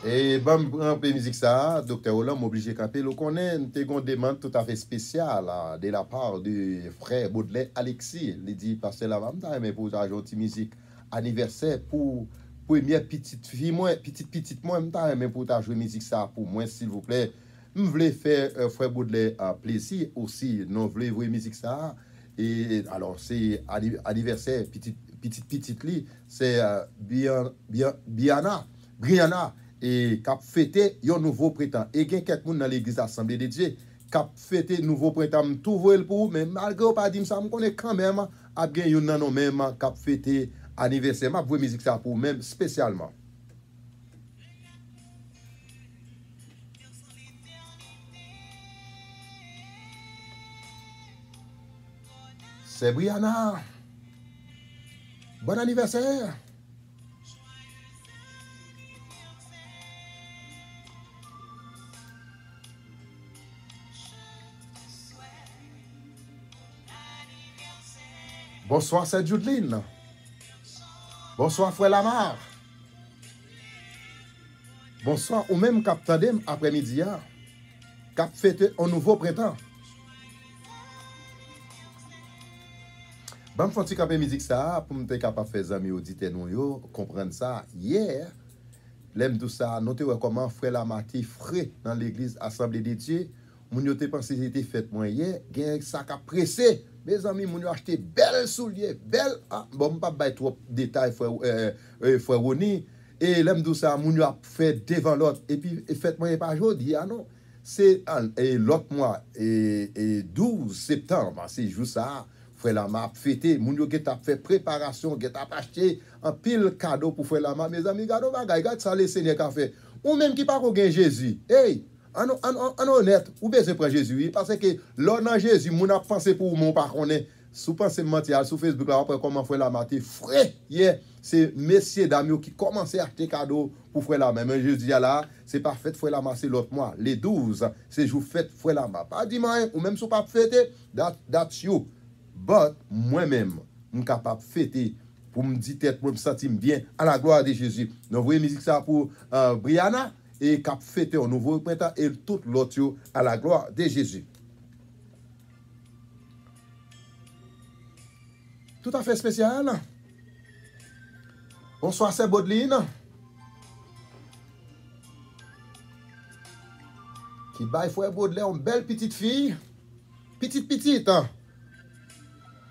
Et bon, un peu musique ça, docteur Hollande m'oblige à camper. Le connaît, une demande tout à fait spéciale de la part du frère Baudelaire Alexis. Il dit, pasteur la maman, mais pour ajouter une musique anniversaire pour première petite fille, moi, petite moi, mais pour jouer musique ça pour moi, s'il vous plaît. Je voulais faire frère Baudelaire plaisir aussi. Non, je voulais jouer musique ça. Et alors, c'est anniversaire, petite lit, c'est Brianna. Et qui a fêté un nouveau printemps. Et il y a quelqu'un dans l'église Assemblée de Dieu qui a fêté nouveau printemps. Tout voit pour mais malgré pas dire ça, je connais quand même à bien yon nan même qui a fêté anniversaire. Je vois musique ça pour même spécialement. C'est Brianna. Bon anniversaire. Bonsoir, c'est Judeline. Bonsoir, frère Lamar. Bonsoir, ou même Cap Tandem après-midi, Cap fêté un nouveau printemps. Bon, je vais faire musique ça pour me capable de faire amis auditeurs nous comprendre ça. Hier, l'aime tout ça, notez comment frère Lamar qui frais dans l'église Assemblée de Dieu. Moun yo te pensé c'était fête moi hier, gen ça ka pressé. Mes amis, moun yo acheté belle soulier, belle bon pas bay trop détail frère Roni et l'aime tout ça, moun yo a fait devant l'autre et puis fête moi pas jodi non. C'est l'autre mois et 12 septembre, c'est jour ça. Frère Lamar fêté, moun yo get a fait préparation, get a acheté un pile cadeau pour frère Lamar. Mes amis, cadeau bagay, regarde ça le Seigneur qu'a fait. Ou même qui pas gen Jésus. Hey, en honnête, ou bien c'est pour Jésus, parce que l'on dans Jésus, moun a pensé pour mon pas connaît. Sous pensez mentir sur Facebook là après comment frère Lamar te frais hier, c'est messieurs dames qui commençaient à acheter cadeau pour frère Lamar. Mais je dis là, c'est pas fête frère Lamar, c'est l'autre mois, les 12, c'est jour fête frère Lamar. Pas dimanche ou même sous pas fêter, that's you. But moi-même, je suis capable de fêter pour me dire tête, pour me sentir bien à la gloire de Jésus. Nous voyons musique ça pour Brianna et cap fêter un nouveau printemps et tout l'autre à la gloire de Jésus. Tout à fait spécial. Bonsoir, c'est Baudeline. Qui baille frère Baudelaire, une belle petite fille. Petite, hein.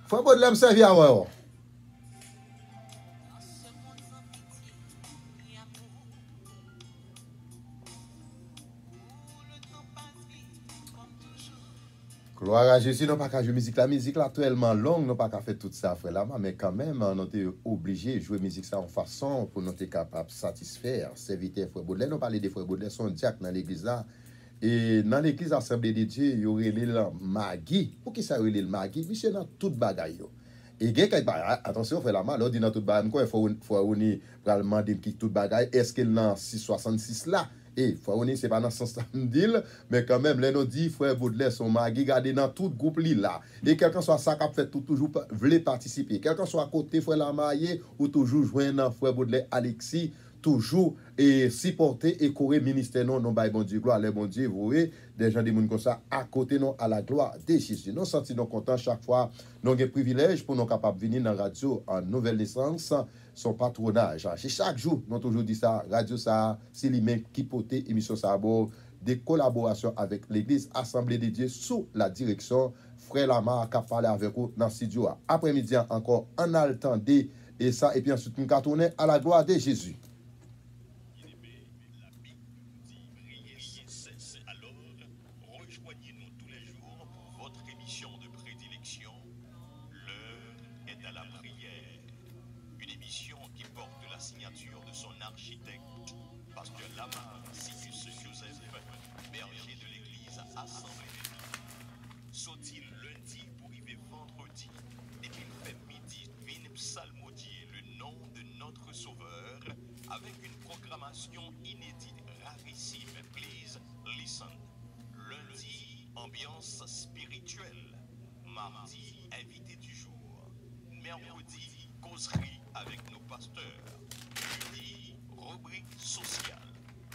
Frère Baudelaire me servir à moi. Gloire à Jésus, non pas qu'à jouer musique. La musique là tellement longue, non pas qu'à faire tout ça, frère là, mais quand même, on était obligé de jouer musique ça en façon pour nous être capable de satisfaire serviteur frère Baudelaire. Nous parlons des frères Baudelaire, son diacre dans l'église là. Et dans l'église Assemblée de Dieu, il y aurait le Magui. Pour qui ça aurait le Magui? Monsieur dans toute bagaille. Et attention, frère Lamar, là, dit dans toute bagaille, il faut demander qui toute bagaille. Est-ce qu'il dans 666 là? Et frère Oni, c'est pas dans ce sens deal, mais quand même, les nous dit frère Baudelaire son mari garder dans tout groupe là. Et quelqu'un soit ça qu'a fait toujours voulait participer. Quelqu'un soit à côté frère Lamar ou toujours joindre frère Baudelaire Alexis, toujours et supporter et courir ministère non bail bon Dieu gloire les bon Dieu vous voyez des gens des monde comme ça à côté non à la gloire de Jésus. Nous sentons nous contents chaque fois nous avons privilège pour nous capable venir dans radio en nouvelle naissance son patronage. Chaque jour nous toujours dit ça radio ça c'est lui-même qui porte émission ça des collaborations avec l'église Assemblée de Dieu sous la direction frère Lamar qui a parlé avec vous dans studio après-midi encore en attendant et ça et puis ensuite nous tourner à la gloire de Jésus. émission qui porte la signature de son architecte, Pasteur Lamar Sigus Joseph, berger de l'église Assemblée des Dieux. Sautil lundi pour arriver vendredi, et puis fait midi, vin psalmodier le nom de notre Sauveur, avec une programmation inédite, rarissime. Please listen. Lundi, ambiance spirituelle. Mardi, invité du jour. Mercredi, causerie avec nos pasteurs. Jeudi, rubrique sociale.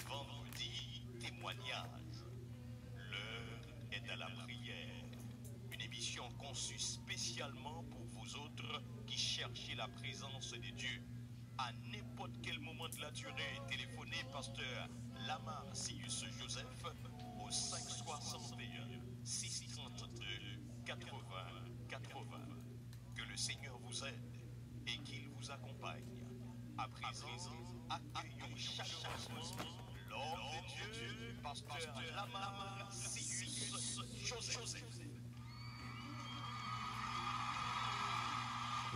Vendredi, témoignage. L'heure est à la prière. Une émission conçue spécialement pour vous autres qui cherchez la présence de Dieu. À n'importe quel moment de la durée, téléphonez pasteur Lamar Sigus Joseph au 561 632 80 80. Que le Seigneur vous aide et qu'il vous accompagne. À présent, accueillons chaleureusement l'homme de Dieu, pasteur Lamar Sigus Joseph.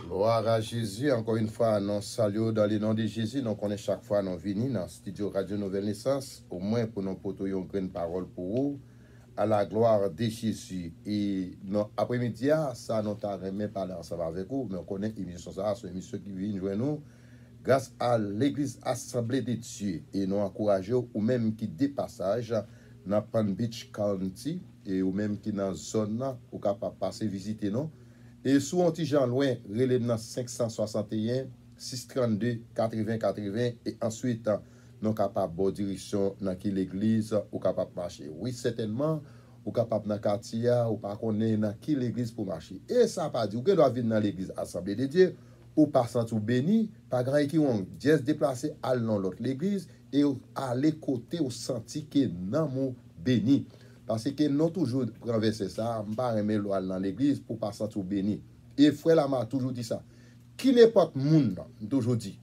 Gloire à Jésus, encore une fois, nous saluons dans le nom de Jésus. Nous connaissons chaque fois nous venons dans le studio Radio Nouvelle Naissance, au moins pour nous porter une grande parole pour vous, à la gloire de Jésus. Et après-midi, ça nous t'a remis parler ensemble avec vous, mais on connaît l'émission, ça, c'est une émission qui vient jouer nous grâce à l'église Assemblée des Dieux. Et nous encourageons, ou même qui dépassage dans Palm Beach County, et ou même qui dans la zone, ou capable de passer visiter nous. Et sous un petit Jean loin, relève dans 561 632 80 80 et ensuite nous capable de direction dans l'église ou capable marcher. Oui, certainement ou capable dans quartier ou pas connaître dans qui l'église pour marcher. Et ça pas dit ou que doit venir dans l'église Assemblée de Dieu ou passant tout béni, pas grand qui ont juste déplacer à l'autre l'église et aller côté au senti que non mon béni. Parce que nous toujours renverser ça, je ne pas aimer dans l'église pour passer tout béni. Et frère Lama a toujours dit ça. Qui n'est pas monde, toujours dit,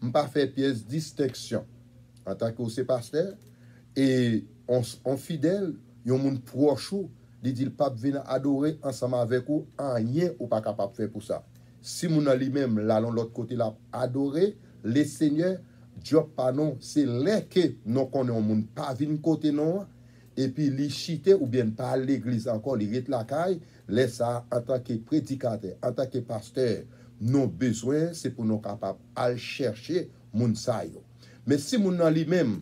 je ne pas faire pièce distinction en tant que pasteur et on fidèle, il y a un monde proche, il dit le pape vient adorer ensemble avec vous, rien ou pas capable de faire pour ça. Si mon lui-même là l'autre côté là adorer les seigneurs, Dieu pas non, c'est là que nous connaissons monde pas venir côté non. Et puis, les chiter ou bien pas à l'église encore, les rite la caille, laisse ça en tant que prédicateur, en tant que pasteur, nos besoins, c'est pour nous capables de chercher moun sa yo. Mais si moun nan lui-même,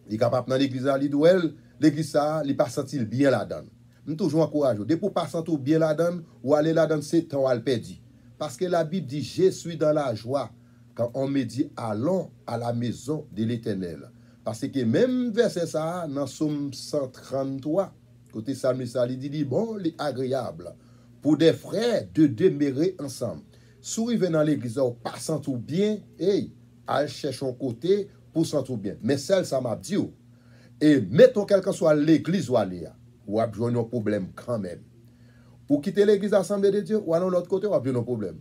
il est capable dans l'église à l'idouel, l'église ça, il pas sentir bien là-dedans. Nous toujours encourageons. Dès pour pas sentir bien là-dedans, ou aller là-dedans, c'est temps à le perdre. Parce que la Bible dit, je suis dans la joie quand on me dit, allons à la maison de l'Éternel. Parce que même verset ça, dans Somme 133, côté psalmiste, il dit, bon, il est agréable pour des frères de demeurer ensemble. Si vous venez dans l'église, vous pas sentir bien, hey, allez chercher un côté pour sentir bien. Mais celle, ça m'a dit, et mettons quel que soit l'église ou aller, ou avez besoin un problème quand même. Pour quitter l'église Assemblée de Dieu, ou aller de l'autre côté, ou avez un problème.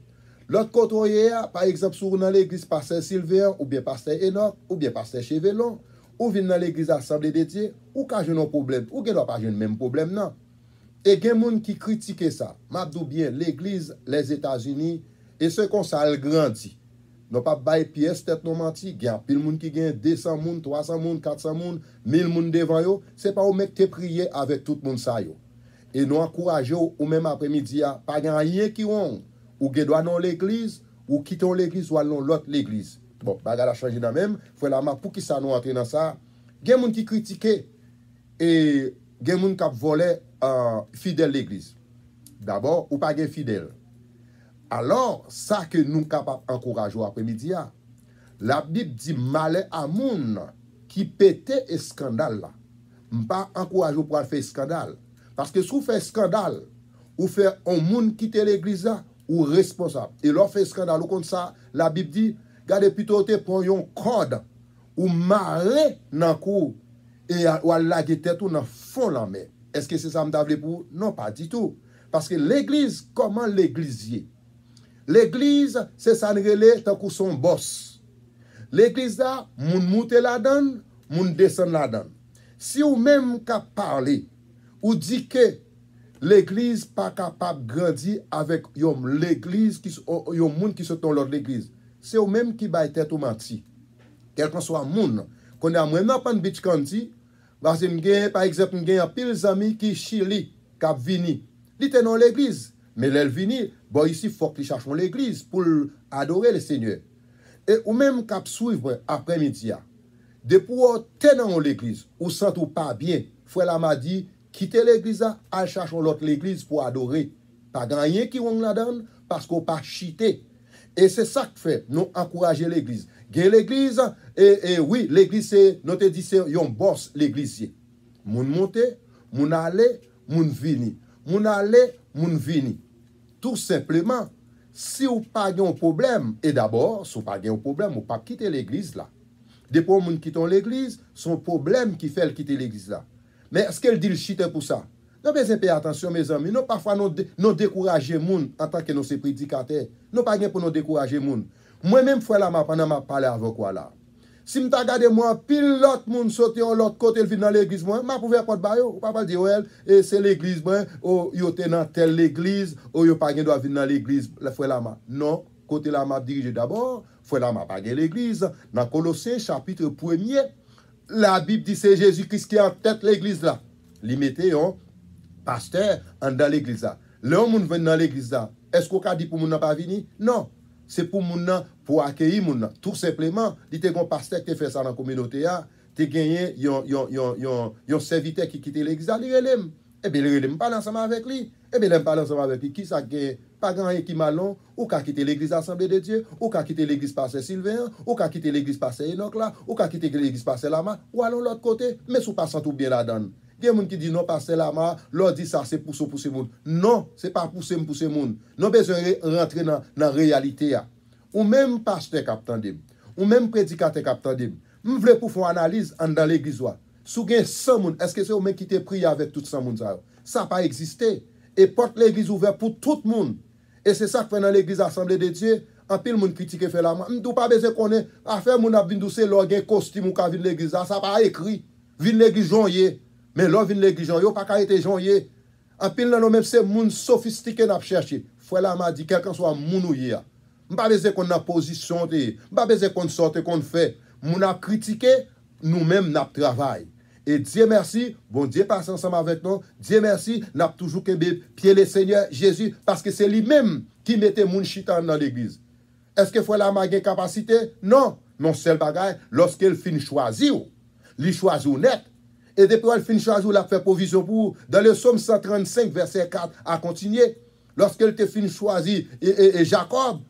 L'autre côté, par exemple, si vous dans l'église Pasteur Sylvain, ou bien Pasteur Enoch, ou bien Pasteur Chevelon, ou vient dans l'église Assemblée de Dieu, ou quand j'ai un problème, ou qu'il n'a pas le même problème, non. Et il y a des gens qui critiquent ça. Je dis bien, l'église, les États-Unis, et ce qu'on ça grandit. Nous pas bail pièce tête non menti, il y a pile monde qui gagne 200 moun, 300 moun, 400 moun, 1000 moun devant yo, c'est pas au mec te prier avec tout le monde ça yo. Et nous encourageons ou même après-midi pas rien qui ont ou qui doit dans l'église ou quitter l'église ou aller dans l'autre l'église. Bon, bagarre a changé dans même, faut la ma pour qui ça nous entrer dans ça. Il y a des gens qui critiquent et il y a des gens qui volé fidèle l'église. D'abord, ou pas fidèle. Alors, ça que nous sommes capables d'encourager après-midi, la Bible dit malheur à moun qui pète un scandale. Je ne pas encourager pour faire scandale. Parce que si vous faites scandale, ou fait un monde quitter l'église, ou responsable. Et leur fait scandale, ou comme ça, la Bible dit, gardez plutôt te prend un corde, ou marrer dans le cou, et ou la tête ou dans le fond la mer. Est-ce que c'est ça que je pour? Non, pas du tout. Parce que l'église, comment l'église y est? L'église, c'est ça relé tant que son boss. L'église là, moun monte là-dedans, moun descend là-dedans. Si ou même qu'à parler, ou dit que l'église pas capable de grandir avec l'église qui yon moun qui sont dans l'autre l'église. c'est eux même qui baillent tête ou menti. Quel que soit moun, qu'on a moi dans Palm Beach County, parce que par exemple, j'ai un pile d'amis qui Chili, qui vini. Ils étaient dans l'église, mais l'elle vini, bon ici faut qu'ils cherchent l'église pour adorer le Seigneur. Et ou même cap suivre après-midi. Depuis t'es dans l'église, ou sent ou pas bien, frère la m'a dit quitter l'église, aller chercher l'autre l'église pour adorer. Pas gagner qui on la donne parce qu'on pas chité. Et c'est ça que fait, nous encourager l'église. L'église, et oui, l'église, c'est, nous te dit, c'est un boss, l'église. Moun monte, moun aller, moun vini. Moun aller, moun vini. Tout simplement, si vous pas un problème, et d'abord, si vous pas un problème, vous pas quitter l'église là. Depuis que vous quittez l'église, son problème qui fait quitter l'église là. Mais est-ce qu'elle dit le chiter pour ça? Nous devons faire attention, mes amis. Nous, parfois, nous décourager les gens en tant que nous sommes prédicateurs. Nous pas pour nous décourager les gens. Moi-même, frère, là, pendant que je parle avec quoi là. Si je regarde moi, pile l'autre monde sauter de l'autre côté, il vient dans l'église, moi, je pouvais pas de bail. Je ne pas dire, ouais, c'est l'église, moi, ou il est dans telle église, ou il pas doit venir dans l'église, le frère là. Non, côté là, je dirige d'abord, frère là, pas l'église. Dans Colossiens, chapitre 1er, la Bible dit c'est Jésus-Christ qui est en tête l'église là. Il mettait un pasteur dans l'église là. L'homme vient dans l'église là. Est-ce qu'on a dit pour moun pas venir? Non. C'est pour moun pour accueillir moun. Tout simplement, il y a un pasteur qui fait ça dans la communauté là, tu gagné un serviteur qui quitte l'église là, il relève. Eh bien, il relève pas ensemble avec lui. Eh bien, il parle ensemble avec lui. Qui ça gagne? Pas grand qui malon, ou qu'a quitté l'église Assemblée de Dieu, ou qu'a quitté l'église pasteur Sylvain, ou qu'a quitté l'église pasteur Enoch là, ou qu'a quitté l'église pasteur Lama, ou allons l'autre côté, mais sous passant tout bien là-dedans. Il y a des gens qui disent non, pasteur Lama, l'autre dit ça, c'est pour ce monde. Non, c'est pas pour ce monde. Nous besoin de rentrer dans la réalité. Ou même pasteur capitaine, ou même prédicateur capitaine, nous voulons pour faire une analyse dans l'église. Si vous avez 100 personnes, est-ce que c'est vous qui te prié avec tout 100 personnes? Ça n'a pas existé. Et porte l'église ouverte pour tout le monde. Et c'est ça que fait dans l'église Assemblée de Dieu. En pile monde critique fait la main. Nous pas besoin qu'on ait affaire mon a vinn c'est l'orgue costume ou ka vinn l'église ça pas écrit. Vinn l'église janvier. Mais là vinn l'église janvier pas ka été janvier. En pile là même c'est monde sophistiqué n'a chercher. Frère là m'a dit quelqu'un soit moun ou hier. Pas besoin qu'on a position de, pas besoin qu'on sorte qu'on fait. Moun a critiqué, nous-mêmes n'a travail. Et Dieu merci, bon Dieu passe ensemble avec nous. Dieu merci, n'a toujours que pied le Seigneur Jésus parce que c'est lui-même qui mettait moun chitan dans l'église. Est-ce que faut la magie capacité? Non, mon seul bagage lorsqu'elle finit choisir, il choisit net. Et depuis qu'elle finit choisir, il a fait provision pour dans le psaume 135 verset 4 à continuer. Lorsqu'elle te finit choisir et Jacob,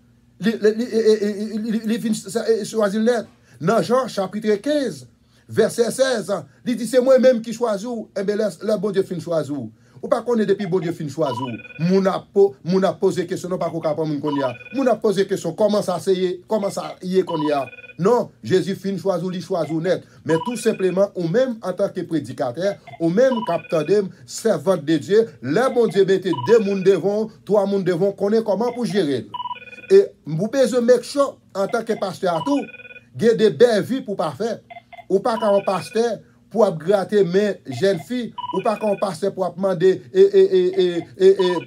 il finit choisir net. Dans Jean chapitre 15 verset 16, il dit c'est moi-même qui choisis. Eh bien, le bon Dieu fin choisir. Ou pas qu'on est depuis bon Dieu fin choisir. Moun a posé question, non pas qu'on a moun qu'on y a. Moun a posé question, comment ça y est qu'on y a. Non, Jésus fin choisir, il choisit net. Mais tout simplement, ou même en tant que prédicateur, ou même capitaine, servant de Dieu, le bon Dieu mettez deux moun devant, trois moun devant, connaît comment pour gérer. Et vous besoin make sure en tant que pasteur à tout, il des belles vies pour pas faire. Ou pas qu'un pasteur pour gratter mes jeunes filles, ou pas qu'un pasteur pour demander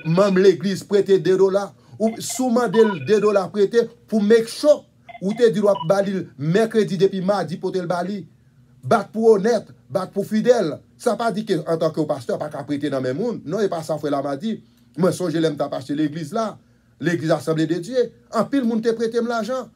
même l'église prêter $2, ou souvent $2 prêter pour make sure, ou te dit bali mercredi depuis mardi pour te le bali, bat pour honnête, bat pour fidèle. Ça pas dit que en tant que pasteur pas qu'à prêter dans mes monde. Non, et pas ça frère la m'a dit. Moi songe l'aime ta passer l'église là, l'église Assemblée de Dieu. En pile monde te prêter l'argent.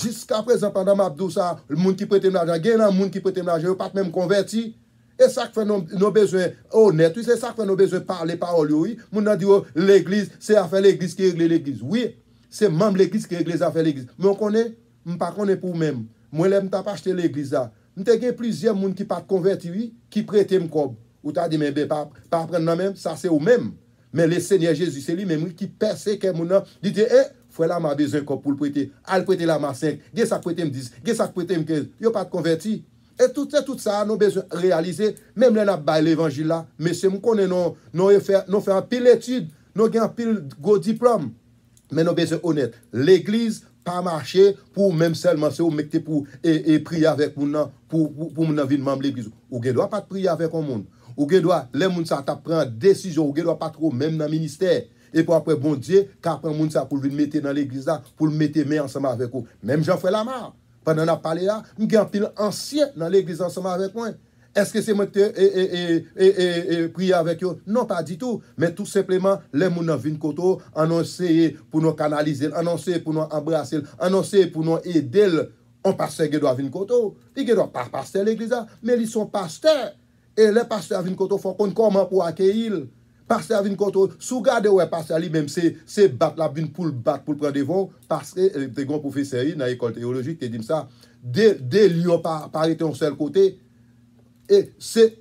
Jusqu'à présent, pendant Mabdou, ça, le monde qui prête l'argent, il y a un monde qui prête l'argent, pas même converti. Et ça fait nos besoins honnêtes, c'est ça fait nos besoins parler paroles, oui. Moun a dit, l'église, c'est affaire l'église qui règle l'église. Oui, c'est même l'église qui règle les affaires l'église. Mais on connaît, on pas connaît pour même. Moi, je n'ai pas acheté l'église là. Il y a plusieurs monde qui pas converti, oui, qui prêtent me cob. Ou t'as dit, mais pas prendre même, ça c'est au même. Mais le Seigneur Jésus, c'est lui-même qui percèque mon il dit, frère là m'a besoin pour le prêter, al prêter la ma 5, gè ça prêter me 10, gè ça prêter me 15, yo pas de converti. Et tout ça nous besoin réaliser même là n'a ba l'évangile là, mais c'est nous connaît nous faire un pile étude, nous gain pile gros diplôme. Mais nous besoin honnête, l'église pas marcher pour même seulement c'est ou mettre pour et prier avec moun pour moun venir membre l'église. Ou gè doit pas prier avec un monde. Ou gè doit les moun ça t'a prendre décision, ou gè doit pas trop même dans ministère. et pour après bon Dieu qu'après moun ça pour venir mettre dans l'église là pour le mettre main ensemble avec vous. Même Jean-Frère Lamar pendant n'a parlé là, m'gen pile ancien dans l'église ensemble avec moi. Est-ce que c'est moi qui prier avec eux? Non, pas du tout. Mais tout simplement, les gens viennent koto, annoncer pour nous canaliser, annoncer pour nous embrasser, annoncer pour nous aider. On pasteur qui doit venir koto. Ils ne doivent pas pasteur l'église, mais ils sont pasteurs. Et les pasteurs viennent koto, il faut qu'on comment pour accueillir. Pasteur viennent koto, sous garde ouais pasteur lui-même c'est battre la vinn pour le battre pour prendre devant parce que des grands professeurs dans l'école théologique qui dit ça, des lions pas arrêter un seul côté. Et c'est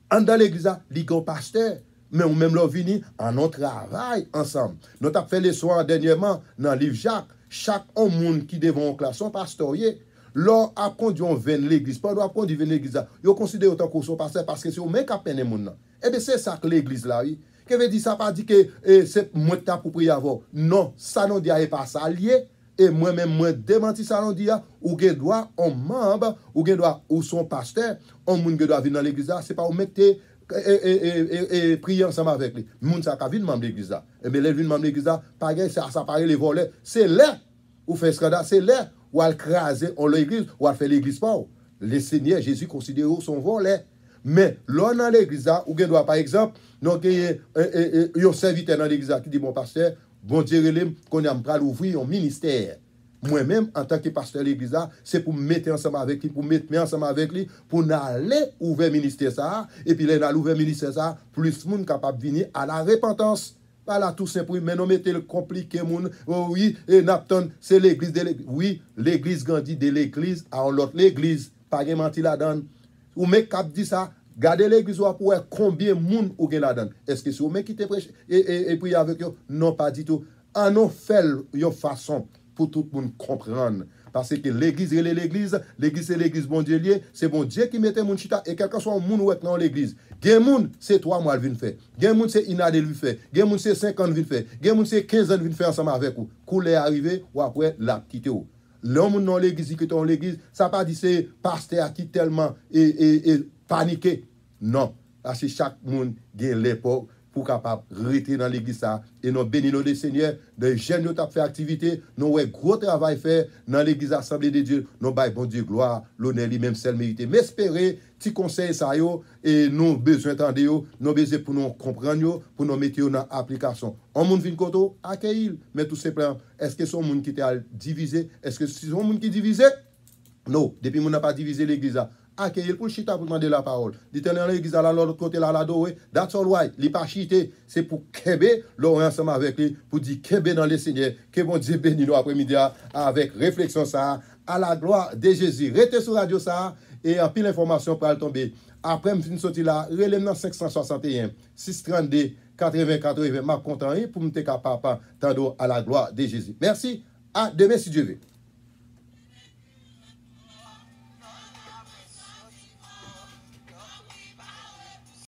dans l'église, les grands pasteurs, mais on même leur vini en on travail ensemble. Nous avons fait les soins dernièrement dans le livre Jacques. Chaque homme qui devant en classe son pastorier, leur a conduit vers l'église. Pas doit conduire vers l'église. Ils considèrent autant que son pasteur parce que c'est au même qui a peine moun. Et bien c'est ça que l'église là, oui. Qui veut dire ça pas dit que c'est moi qui pour prier avant. Non, ça non dit pas ça lié. Et moi-même, moi, démenti ça, on dit, ou gen doit, on membre, ou gen doit, ou son pasteur, on moun gen doit venir dans l'église, c'est pas ou mettre et prier ensemble avec lui. Moun ça ka vinn membre l'église. Et bien, les vinn membre l'église, pas ça paraît les volets. C'est là, ou fait scandale, c'est là, ou al craser en l'église, ou al faire l'église pas. Le Seigneur Jésus considère son volet. Mais là, dans l'église, ou gen doit, par exemple, donc, un serviteur dans l'église qui dit, mon pasteur, bon Dieu, qu'on a ouvrir un ministère. Moi-même, en tant que pasteur de l'église, c'est pour me mettre ensemble avec lui, pour mettre ensemble avec lui, pour aller ouvrir le ministère ça. Et puis, là, ouvrir le ministère ça, plus de monde capable de venir à la repentance. Voilà, tout simplement. Mais non, mettez le compliqué, moun. Oh, oui, et Napton, c'est l'église de l'église. Oui, l'église grandit de l'église à l'autre l'église. Pas de mentir là-dedans. Ou mec cap dit ça. Gardez l'église pour voir combien de monde ou gen là-dedans. Est-ce que c'est au mec qui te prêche et prier avec eux? Non, pas du tout. En on fait une façon pour tout le monde comprendre. Parce que l'église, c'est l'église bon Dieu lié, c'est bon Dieu qui mette mon chita et quel que soit le monde ou dans l'église. Gen moun c'est 3 mois vinn faire. Gen moun c'est inade lui faire. Gen moun c'est 5 ans vinn faire. Gen moun c'est 15 ans vinn faire ensemble avec vous. Coulé arrivé ou après la quitter ou. L'homme dans l'église qui est dans l'église, ça pas dit c'est pasteur qui tellement paniqué. Non, parce que chaque monde a l'époque pour capable rester dans l'église et nous bénissons le Seigneur, de jeunes qui ont fait activité, nous avons gros travail fait dans l'église Assemblée de Dieu, nous avons bon Dieu gloire, l'honneur lui-même seul mérité. Mais espérez, petit conseil ça yo et nous besoin d'entendre yo, nous besoin pour nous comprendre yo, pour nous mettre dans application. On monde vient koto accueillir, mais tout simplement, est-ce que son monde qui était divisé, est-ce que c'est son monde qui divisé? Non, depuis nous n'a pas divisé l'église accueillir pour chita pour demander la parole. Dit dans l'église à l'autre côté là doé, that's all right. Li pas chiter, c'est pour kebe l'on ensemble avec lui pour dire kebe dans le Seigneur, que bon Dieu bénisse nous après-midi avec réflexion ça à la gloire de Jésus. Restez sur radio ça et en pile information pour tomber. Après me fin sorti là, relève dans 561 632 80 m'a content pour me capable tendre à la gloire de Jésus. Merci, à demain si Dieu veut.